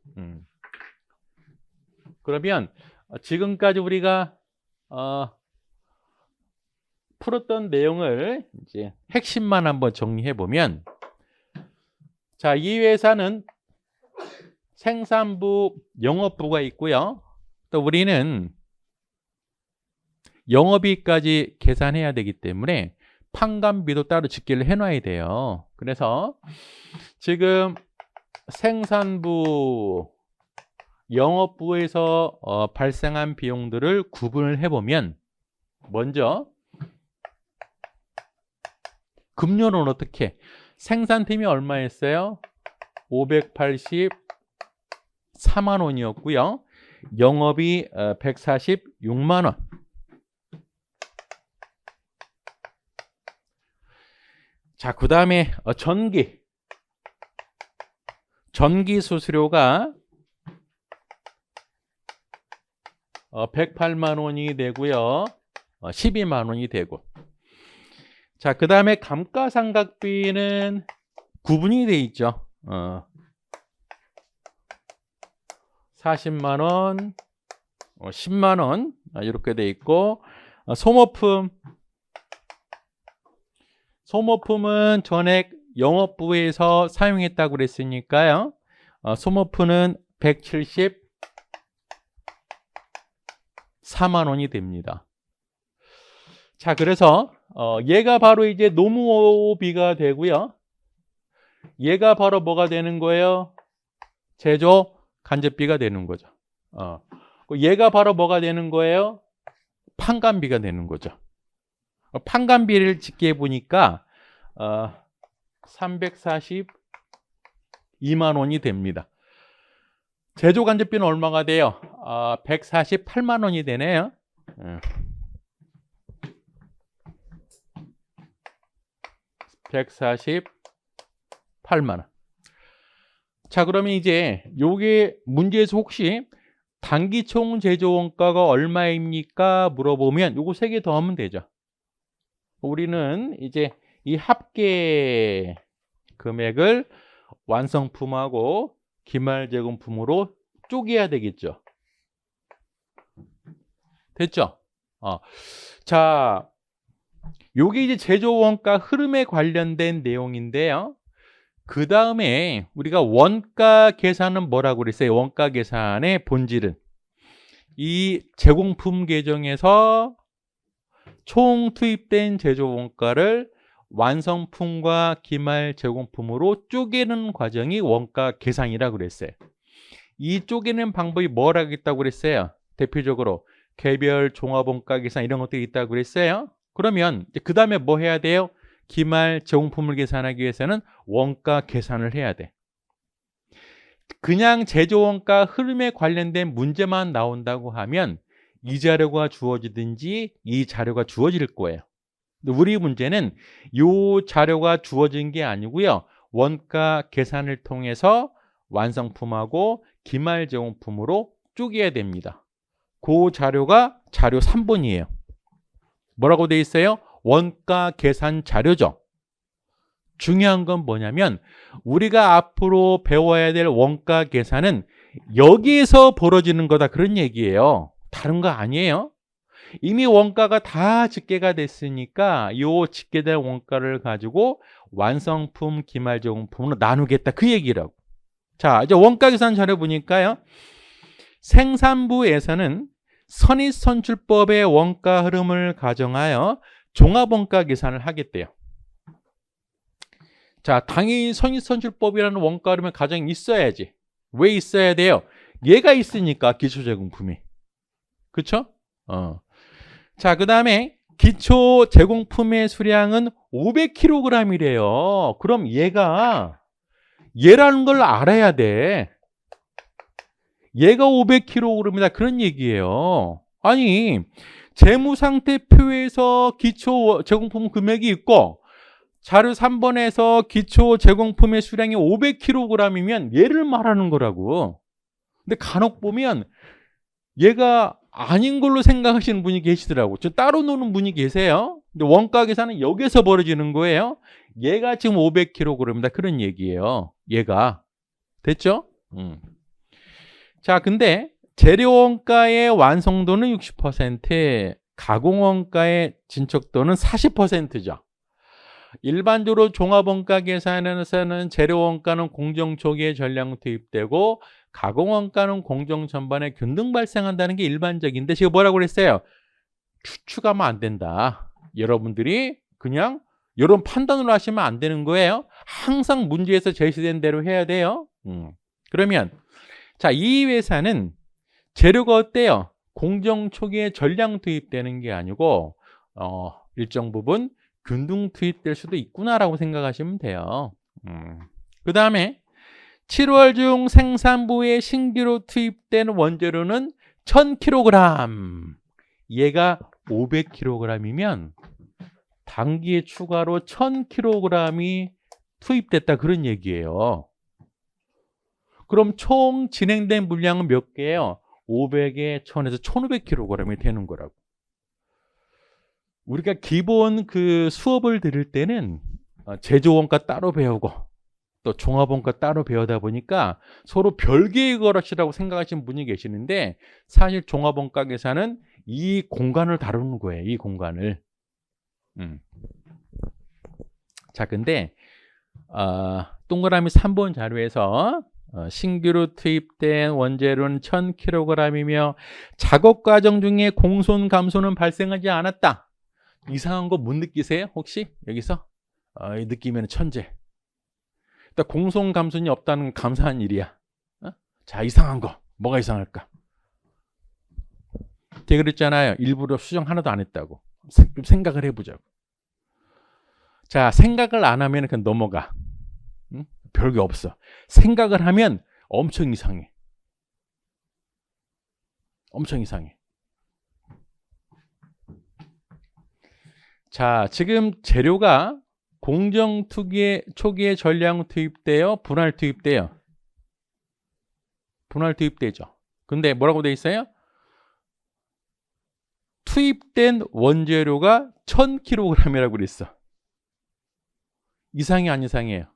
그러면 지금까지 우리가 풀었던 내용을 이제 핵심만 한번 정리해 보면, 자, 이 회사는 생산부, 영업부가 있고요. 또 우리는 영업이익까지 계산해야 되기 때문에 판관비도 따로 집계를 해놔야 돼요. 그래서 지금 생산부, 영업부에서 발생한 비용들을 구분을 해보면, 먼저 급료는 어떻게? 생산팀이 얼마였어요? 584만 원이었고요. 영업이 146만 원. 자, 그 다음에 전기 수수료가 108만 원이 되고요. 12만 원이 되고. 자, 그 다음에 감가상각비는 구분이 돼 있죠. 40만 원, 10만 원 이렇게 돼 있고, 소모품은 전액 영업부에서 사용했다고 그랬으니까요. 소모품은 174만 원이 됩니다. 자, 그래서 얘가 바로 이제 노무비가 되고요. 얘가 바로 뭐가 되는 거예요? 제조 간접비가 되는 거죠. 얘가 바로 뭐가 되는 거예요? 판관비가 되는 거죠. 판관비를 집계해 보니까 342만 원이 됩니다. 제조 간접비는 얼마가 돼요? 148만 원이 되네요. 148만 원. 자, 그러면 이제 요게 문제에서 혹시 단기총 제조 원가가 얼마입니까? 물어보면 요거 3개 더 하면 되죠. 우리는 이제 이 합계 금액을 완성품하고 기말 제공품으로 쪼개야 되겠죠. 됐죠? 자, 요게 이제 제조 원가 흐름에 관련된 내용인데요. 그 다음에 우리가 원가 계산은 뭐라고 그랬어요? 원가 계산의 본질은 이 제공품 계정에서 총 투입된 제조 원가를 완성품과 기말 제공품으로 쪼개는 과정이 원가 계산이라고 그랬어요. 이 쪼개는 방법이 뭐라고 했다고 그랬어요? 대표적으로 개별 종합 원가 계산 이런 것들이 있다고 그랬어요. 그러면 그 다음에 뭐 해야 돼요? 기말 제공품을 계산하기 위해서는 원가 계산을 해야 돼. 그냥 제조 원가 흐름에 관련된 문제만 나온다고 하면 이 자료가 주어지든지 이 자료가 주어질 거예요. 우리 문제는 이 자료가 주어진 게 아니고요. 원가 계산을 통해서 완성품하고 기말 제공품으로 쪼개야 됩니다. 그 자료가 자료 3번이에요. 뭐라고 돼 있어요? 원가 계산 자료죠. 중요한 건 뭐냐면 우리가 앞으로 배워야 될 원가 계산은 여기에서 벌어지는 거다 그런 얘기예요. 다른 거 아니에요. 이미 원가가 다 집계가 됐으니까 이 집계된 원가를 가지고 완성품, 기말 제공품으로 나누겠다 그 얘기라고. 자, 이제 원가 계산 자료 보니까요. 생산부에서는 선입선출법의 원가 흐름을 가정하여 종합원가 계산을 하겠대요. 자, 당연히 선입선출법이라는 원가 흐름의 가정이 있어야지. 왜 있어야 돼요? 얘가 있으니까 기초제공품이. 그쵸? 자, 그 다음에 기초제공품의 수량은 500kg이래요. 그럼 얘라는 걸 알아야 돼. 얘가 500kg이다 그런 얘기예요. 아니, 재무상태표에서 기초 제공품 금액이 있고 자료 3번에서 기초 제공품의 수량이 500kg이면 얘를 말하는 거라고. 근데 간혹 보면 얘가 아닌 걸로 생각하시는 분이 계시더라고. 저 따로 노는 분이 계세요. 근데 원가 계산은 여기서 벌어지는 거예요. 얘가 지금 500kg이다 그런 얘기예요. 얘가. 됐죠? 자, 근데 재료원가의 완성도는 60%, 가공원가의 진척도는 40%죠. 일반적으로 종합원가 계산에서는 재료원가는 공정 초기에 전량 투입되고 가공원가는 공정 전반에 균등 발생한다는 게 일반적인데 지금 뭐라고 그랬어요? 추측하면 안 된다. 여러분들이 그냥 이런 판단으로 하시면 안 되는 거예요. 항상 문제에서 제시된 대로 해야 돼요. 그러면 자, 이 회사는 재료가 어때요? 공정 초기에 전량 투입되는 게 아니고 일정 부분 균등 투입될 수도 있구나라고 생각하시면 돼요. 그 다음에 7월 중 생산부에 신규로 투입된 원재료는 1000kg. 얘가 500kg이면 단기에 추가로 1000kg이 투입됐다 그런 얘기예요. 그럼 총 진행된 물량은 몇 개예요? 500에 1000에서 1500kg이 되는 거라고. 우리가 기본 그 수업을 들을 때는 제조원가 따로 배우고 또 종합원가 따로 배우다 보니까 서로 별개의 것이라고 생각하시는 분이 계시는데 사실 종합원가 계산은 이 공간을 다루는 거예요. 이 공간을. 자, 근데 동그라미 3번 자료에서 신규로 투입된 원재료는 1000kg이며 작업 과정 중에 공손 감소는 발생하지 않았다. 이상한 거 못 느끼세요? 혹시 여기서 느끼면 천재. 일단 공손 감손이 없다는 건 감사한 일이야. 자, 이상한 거 뭐가 이상할까? 제가 그랬잖아요. 일부러 수정 하나도 안 했다고. 좀 생각을 해보자고. 자, 생각을 안 하면 그냥 넘어가. 별게 없어. 생각을 하면 엄청 이상해. 엄청 이상해. 자, 지금 재료가 공정 초기에 전량 투입돼요? 분할 투입돼요? 분할 투입되죠. 근데 뭐라고 돼 있어요? 투입된 원재료가 1000kg이라고 그랬어. 이상해 안 이상해요?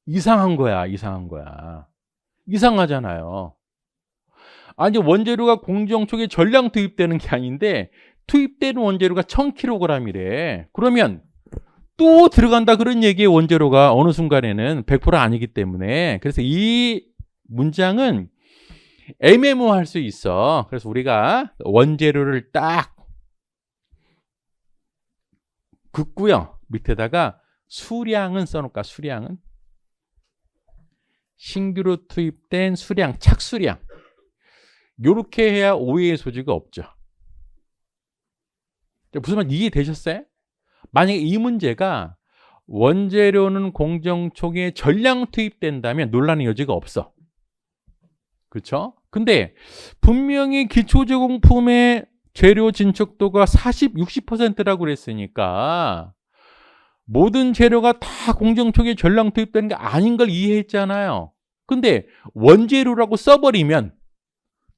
이상한 거야. 이상한 거야. 이상하잖아요. 아니, 원재료가 공정 초기에 전량 투입되는 게 아닌데 투입되는 원재료가 1000kg이래. 그러면 또 들어간다 그런 얘기예요. 원재료가 어느 순간에는 100% 아니기 때문에. 그래서 이 문장은 애매모호할 수 있어. 그래서 우리가 원재료를 딱 긋고요. 밑에다가 수량은 써놓을까? 수량은 신규로 투입된 수량, 착수량. 요렇게 해야 오해의 소지가 없죠. 무슨 말 이해되셨어요? 만약에 이 문제가 원재료는 공정 초기에 전량 투입된다면 논란의 여지가 없어. 그렇죠? 근데 분명히 기초제공품의 재료 진척도가 60%라고 그랬으니까 모든 재료가 다 공정 초기에 전량 투입되는 게 아닌 걸 이해했잖아요. 근데 원재료라고 써버리면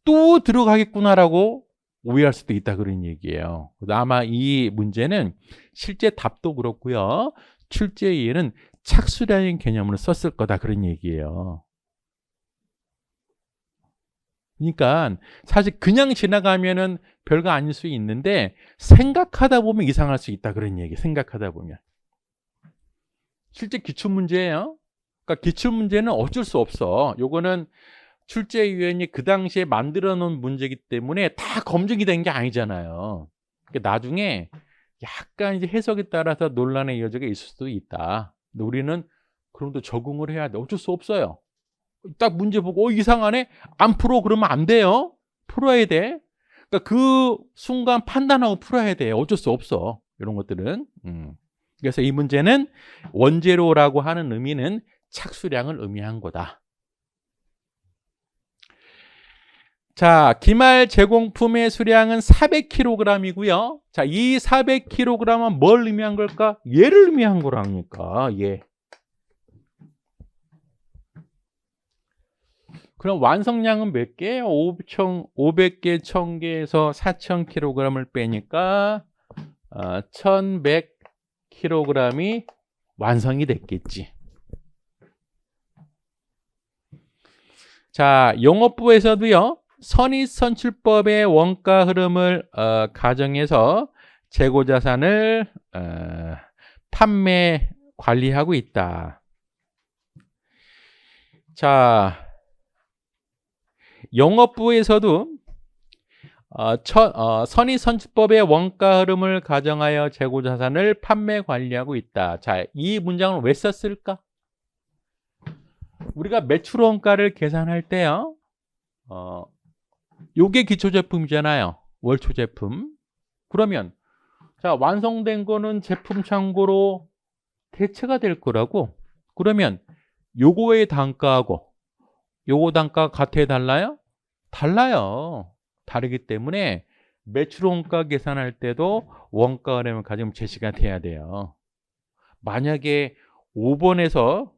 또 들어가겠구나라고 오해할 수도 있다 그런 얘기예요. 아마 이 문제는 실제 답도 그렇고요. 출제에는 착수량의 개념을 썼을 거다 그런 얘기예요. 그러니까 사실 그냥 지나가면은 별거 아닐 수 있는데 생각하다 보면 이상할 수 있다 그런 얘기. 생각하다 보면. 실제 기출문제예요. 그러니까 기출문제는 어쩔 수 없어. 요거는 출제위원이 그 당시에 만들어 놓은 문제이기 때문에 다 검증이 된 게 아니잖아요. 그러니까 나중에 약간 이제 해석에 따라서 논란의 여지가 있을 수도 있다. 근데 우리는 그럼도 적응을 해야 돼. 어쩔 수 없어요. 딱 문제 보고 이상하네? 안 풀어? 그러면 안 돼요. 풀어야 돼. 그러니까 그 순간 판단하고 풀어야 돼. 어쩔 수 없어. 이런 것들은. 그래서 이 문제는 원재료라고 하는 의미는 착수량을 의미한 거다. 자, 기말 제공품의 수량은 400kg이고요. 자, 이 400kg은 뭘 의미한 걸까? 얘를 의미한 거라니까. 얘. 그럼 완성량은 몇 개예요? 500개, 1000개에서 4000kg을 빼니까 1100kg이 완성이 됐겠지. 자, 영업부에서도요. 선입선출법의 원가 흐름을 가정해서 재고자산을 판매 관리하고 있다. 자, 영업부에서도 선입선출법의 원가 흐름을 가정하여 재고자산을 판매 관리하고 있다. 자, 이 문장을 왜 썼을까? 우리가 매출원가를 계산할 때요. 요게 기초제품이잖아요. 월초제품. 그러면 자, 완성된 거는 제품 창고로 대체가 될 거라고. 그러면 요거의 단가하고 요거 단가 같아 달라요? 달라요. 다르기 때문에 매출원가 계산할 때도 원가 흐름을 가지고 제시가 돼야 돼요. 만약에 5번에서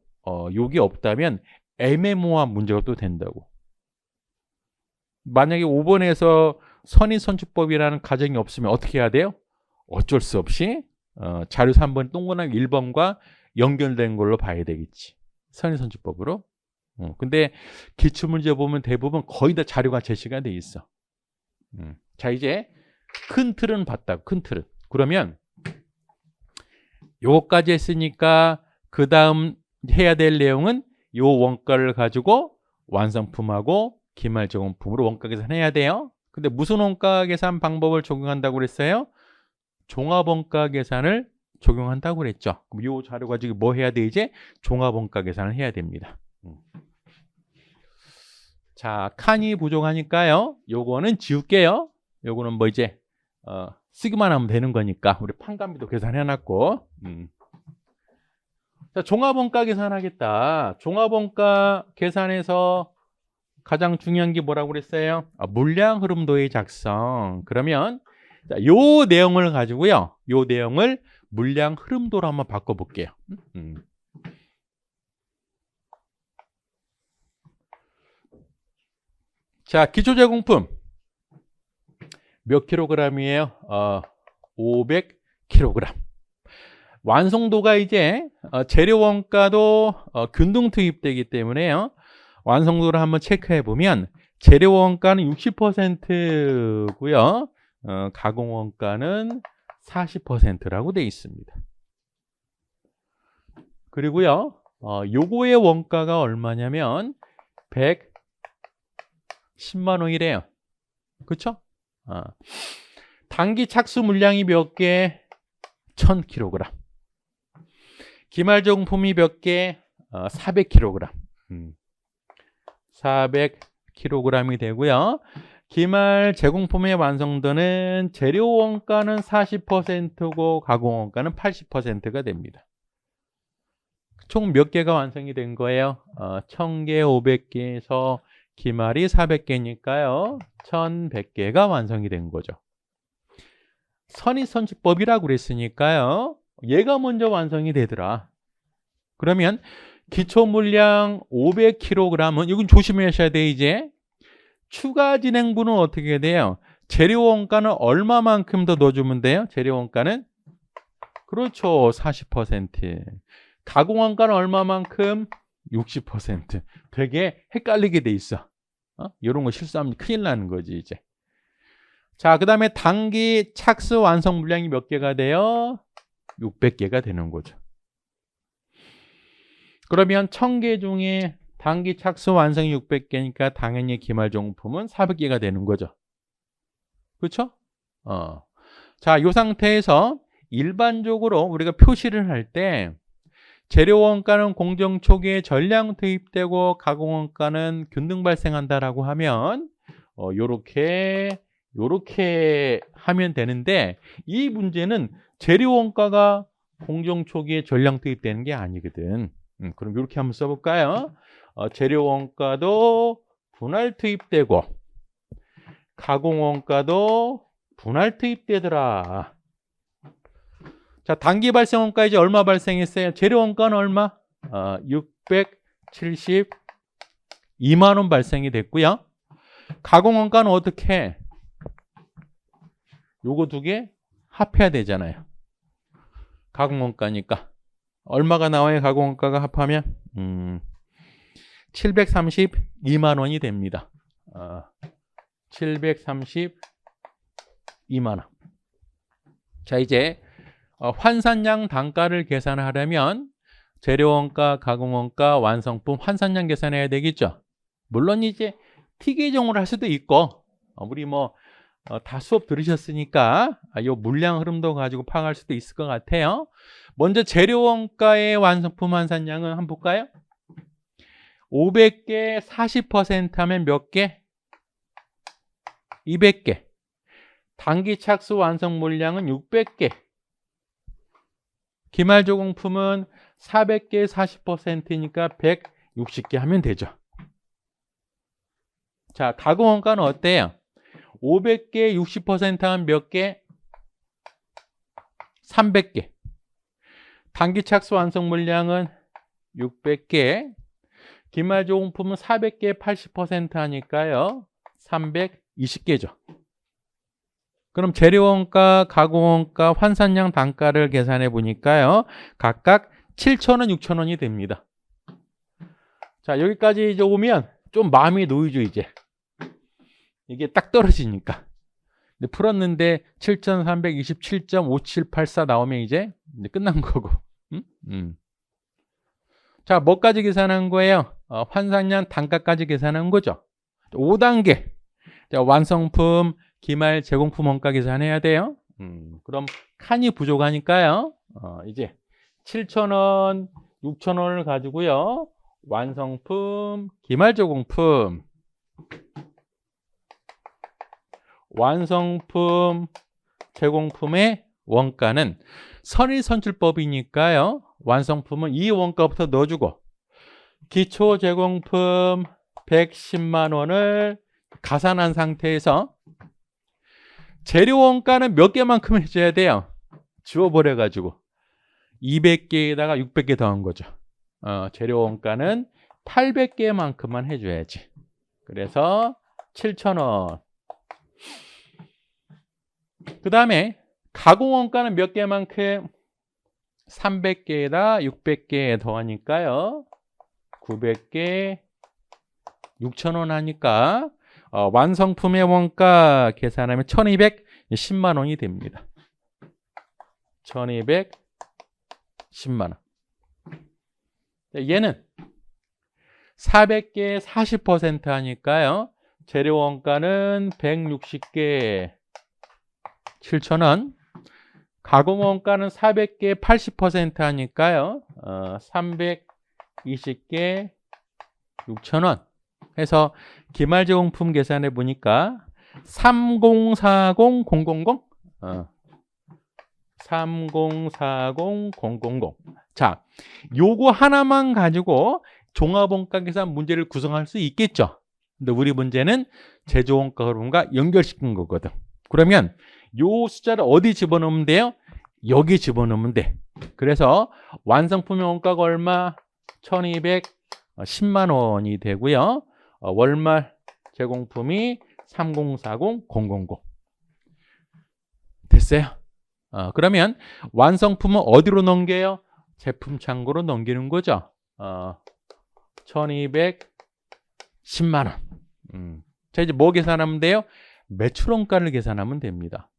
요게 없다면 애매모호한 문제가 또 된다고. 만약에 5번에서 선입선출법이라는 가정이 없으면 어떻게 해야 돼요? 어쩔 수 없이 자료 3번 동그라미 1번과 연결된 걸로 봐야 되겠지. 선입선출법으로. 근데 기출문제 보면 대부분 거의 다 자료가 제시가 돼 있어. 자, 이제 큰 틀은 봤다고. 큰 틀은. 그러면 요거까지 했으니까 그 다음 해야 될 내용은 요 원가를 가지고 완성품하고 기말제공품으로 원가 계산해야 돼요. 근데 무슨 원가 계산 방법을 적용한다고 그랬어요? 종합원가 계산을 적용한다고 그랬죠. 그럼 요 자료 가지고 뭐 해야 돼? 이제 종합원가 계산을 해야 됩니다. 자, 칸이 부족하니까요. 요거는 지울게요. 요거는 뭐 이제 쓰기만 하면 되는 거니까 우리 판관비도 계산해놨고. 자, 종합원가 계산하겠다. 종합원가 계산에서 가장 중요한 게 뭐라고 그랬어요? 물량 흐름도의 작성. 그러면 자, 요 내용을 가지고요. 요 내용을 물량 흐름도로 한번 바꿔볼게요. 자, 기초제공품 몇 킬로그램이에요? 500kg. 완성도가 이제 재료원가도 균등 투입되기 때문에요. 완성도를 한번 체크해 보면 재료원가는 60%고요. 가공원가는 40%라고 되어 있습니다. 그리고요. 요거의 원가가 얼마냐면 110만 원이래요. 그렇죠? 단기 착수 물량이 몇 개? 1000kg. 기말제공품이 몇 개? 400kg. 400kg이 되고요. 기말 제공품의 완성도는 재료 원가는 40%고 가공 원가는 80%가 됩니다. 총 몇 개가 완성이 된 거예요? 1000개, 500개에서 기말이 400개니까요. 1100개가 완성이 된 거죠. 선입선출법이라고 그랬으니까요. 얘가 먼저 완성이 되더라. 그러면 기초 물량 500kg은 이건 조심하셔야 돼. 이제 추가 진행분은 어떻게 돼요? 재료 원가는 얼마만큼 더 넣어주면 돼요? 재료 원가는 그렇죠, 40%. 가공 원가는 얼마만큼? 60%. 되게 헷갈리게 돼 있어. 이런 거 실수하면 큰일 나는 거지 이제. 자, 그 다음에 단기 착수 완성 물량이 몇 개가 돼요? 600개가 되는 거죠. 그러면 1000개 중에 단기 착수 완성이 600개니까 당연히 기말제공품은 400개가 되는 거죠. 그렇죠? 자, 이 상태에서 일반적으로 우리가 표시를 할 때 재료 원가는 공정 초기에 전량 투입되고 가공 원가는 균등 발생한다라고 하면 요렇게 하면 되는데 이 문제는 재료 원가가 공정 초기에 전량 투입되는 게 아니거든. 그럼 이렇게 한번 써볼까요? 재료 원가도 분할 투입되고 가공 원가도 분할 투입되더라. 자, 단기 발생 원가 이제 얼마 발생했어요? 재료 원가는 얼마? 672만 원 발생이 됐고요. 가공 원가는 어떻게 해? 요거 두 개 합해야 되잖아요. 가공 원가니까 얼마가 나와요? 가공 원가가 합하면 732만 원이 됩니다. 732만 원. 자, 이제 환산량 단가를 계산하려면 재료원가, 가공원가, 완성품, 환산량 계산해야 되겠죠. 물론 이제 T 계정으로 할 수도 있고, 우리 다 수업 들으셨으니까 이 물량 흐름도 가지고 파악할 수도 있을 것 같아요. 먼저 재료원가의 완성품 환산량은 한번 볼까요? 500개 40% 하면 몇 개? 200개. 단기 착수 완성 물량은 600개. 기말조공품은 400개 40%니까 160개 하면 되죠. 자, 가공원가는 어때요? 500개 60% 하면 몇 개? 300개. 단기 착수 완성 물량은 600개. 기말조공품은 400개 80% 하니까요. 320개죠. 그럼 재료원가, 가공원가, 환산량 단가를 계산해 보니까요. 각각 7,000원, 6,000원이 됩니다. 자, 여기까지 이제 오면 좀 마음이 놓이죠, 이제. 이게 딱 떨어지니까. 근데 풀었는데 7,327.5784 나오면 이제 끝난 거고. 자, 뭐까지 계산한 거예요? 환산량 단가까지 계산한 거죠. 5단계. 자, 완성품, 기말, 제공품 원가 계산해야 돼요. 그럼 칸이 부족하니까요. 이제 7,000원, 6,000원을 가지고요. 완성품, 기말 제공품. 완성품, 제공품의 원가는 선의선출법이니까요. 완성품은 이 원가부터 넣어주고 기초 제공품 110만 원을 가산한 상태에서 재료 원가는 몇 개만큼 해줘야 돼요? 지워버려가지고 200개에다가 600개 더한 거죠. 재료 원가는 800개만큼만 해줘야지. 그래서 7,000원. 그 다음에 가공원가는 몇 개만큼? 300개에다 600개 더하니까요. 900개 6,000원 하니까 완성품의 원가 계산하면 1,210만 원이 됩니다. 1,210만 원. 얘는 400개 40% 하니까요. 재료 원가는 160개 7,000원. 가공 원가는 400개 80% 하니까요. 320개 6,000원. 해서 기말 제공품 계산해 보니까 3040000 3040000. 자, 요거 하나만 가지고 종합원가 계산 문제를 구성할 수 있겠죠. 근데 우리 문제는 제조원가 흐름과 연결시킨 거거든. 그러면 요 숫자를 어디 집어넣으면 돼요? 여기 집어넣으면 돼. 그래서 완성품의 원가가 얼마? 1,210만 원이 되고요. 월말 제공품이 3040000. 됐어요? 그러면 완성품은 어디로 넘겨요? 제품 창고로 넘기는 거죠. 1,210만 원. 자, 이제 뭐 계산하면 돼요? 매출원가를 계산하면 됩니다.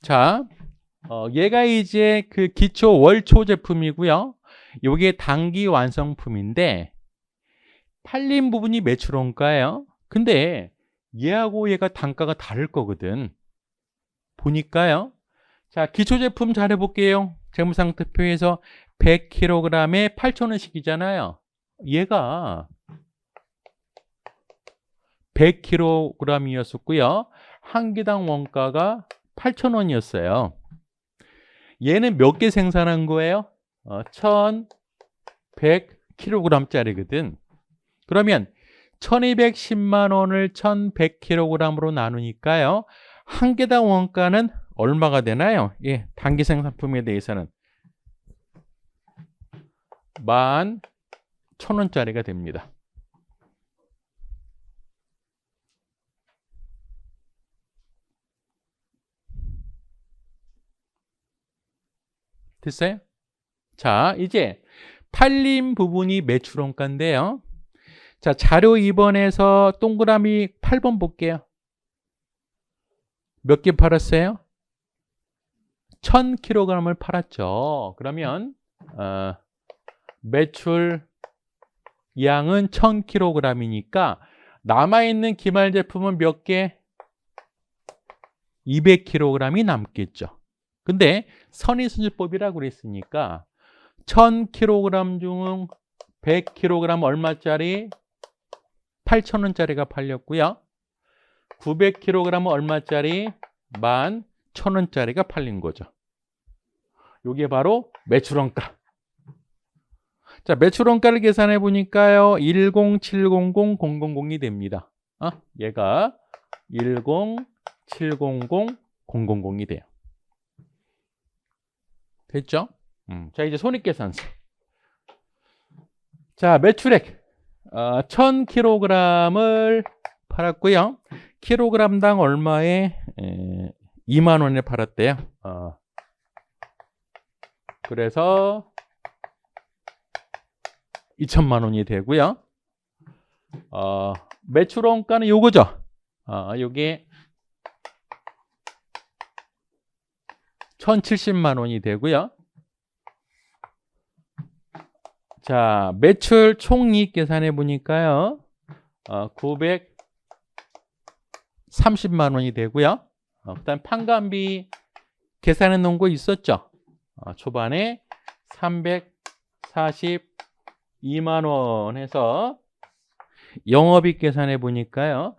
자, 얘가 이제 그 기초 월초 제품이고요. 요게 단기 완성품인데 팔린 부분이 매출원가예요. 근데 얘하고 얘가 단가가 다를 거거든. 보니까요. 자, 기초 제품 잘 해볼게요. 재무상태표에서 100kg에 8,000원씩이잖아요. 얘가 100kg이었었고요. 한 개당 원가가 8,000원이었어요. 얘는 몇 개 생산한 거예요? 1,100kg짜리거든. 그러면 1,210만 원을 1,100kg으로 나누니까요. 한 개당 원가는 얼마가 되나요? 예, 단기 생산품에 대해서는 11,000원짜리가 됩니다. 됐어요? 자, 이제 팔린 부분이 매출원가인데요. 자, 자료 2번에서 동그라미 8번 볼게요. 몇 개 팔았어요? 1000kg을 팔았죠. 그러면 매출 양은 1000kg이니까 남아있는 기말 제품은 몇 개? 200kg이 남겠죠. 근데 선의순수법이라고 그랬으니까 1000kg 중 100kg 얼마짜리? 8,000원짜리가 팔렸고요. 900kg 얼마짜리? 11,000원짜리가 팔린 거죠. 이게 바로 매출원가. 자, 매출원가를 계산해 보니까요. 10700,000이 됩니다. 얘가 10700,000이 돼요. 됐죠? 자, 이제 손익계산서. 자, 매출액 1000kg을 팔았고요. 킬로그램당 얼마에 2만 원에 팔았대요. 그래서 2천만 원이 되고요. 매출원가는 요거죠. 요게 1070만 원이 되고요. 자, 매출 총이익 계산해 보니까요. 930만 원이 되고요. 그다음 판관비 계산해 놓은 거 있었죠. 초반에 342만 원 해서 영업이익 계산해 보니까요.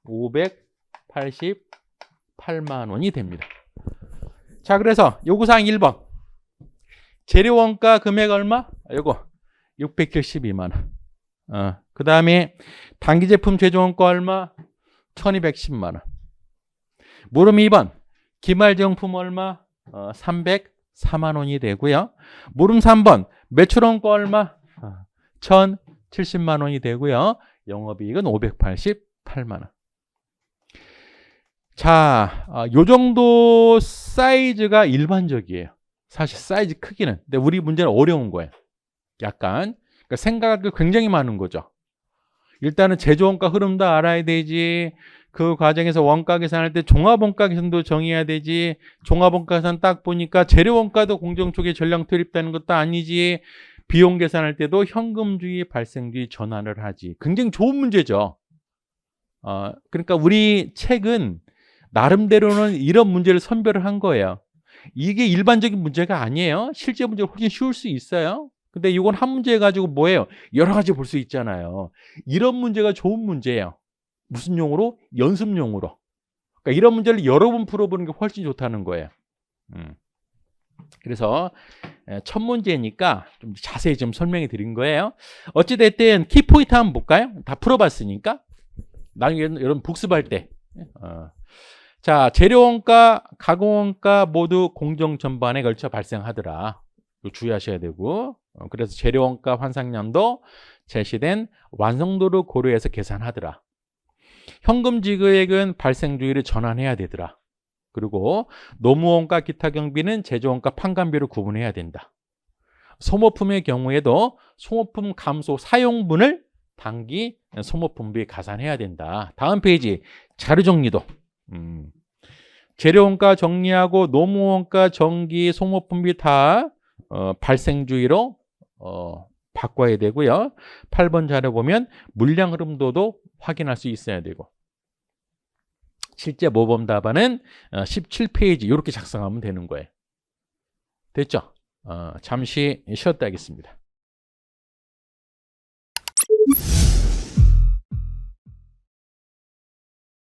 588만 원이 됩니다. 자, 그래서 요구사항 1번. 재료원가 금액 얼마? 요거 672만 원. 그 다음에 단기제품 제조원가 얼마? 1210만 원. 물음 2번. 기말정품 얼마? 304만 원이 되고요. 물음 3번. 매출원가 얼마? 1070만 원이 되고요. 영업이익은 588만 원. 자, 요 정도 사이즈가 일반적이에요. 사실 사이즈 크기는. 근데 우리 문제는 어려운 거예요. 약간. 그러니까 생각이 굉장히 많은 거죠. 일단은 제조원가 흐름도 알아야 되지. 그 과정에서 원가 계산할 때 종합원가 계산도 정해야 되지. 종합원가 계산 딱 보니까 재료원가도 공정초기 전량 투입되는 것도 아니지. 비용 계산할 때도 현금주의, 발생주의 전환을 하지. 굉장히 좋은 문제죠. 그러니까 우리 책은 나름대로는 이런 문제를 선별을 한 거예요. 이게 일반적인 문제가 아니에요. 실제 문제가 훨씬 쉬울 수 있어요. 근데 이건 한 문제 가지고 뭐예요? 여러 가지 볼 수 있잖아요. 이런 문제가 좋은 문제예요. 무슨 용어로? 연습용으로. 그러니까 이런 문제를 여러 번 풀어보는 게 훨씬 좋다는 거예요. 그래서 첫 문제니까 좀 자세히 좀 설명해 드린 거예요. 어찌됐든 키포인트 한번 볼까요? 다 풀어봤으니까. 나중에 여러분 복습할 때. 자, 재료원가, 가공원가 모두 공정 전반에 걸쳐 발생하더라. 주의하셔야 되고, 그래서 재료원가 환산량도 제시된 완성도를 고려해서 계산하더라. 현금 지급액은 발생주의를 전환해야 되더라. 그리고 노무원가 기타 경비는 제조원가 판관비로 구분해야 된다. 소모품의 경우에도 소모품 감소 사용분을 단기 소모품비에 가산해야 된다. 다음 페이지 자료 정리도. 재료원가 정리하고 노무원가, 전기, 소모품비 다 발생주의로 바꿔야 되고요. 8번 자료 보면 물량 흐름도도 확인할 수 있어야 되고, 실제 모범 답안은 17페이지 이렇게 작성하면 되는 거예요. 됐죠? 잠시 쉬었다 하겠습니다.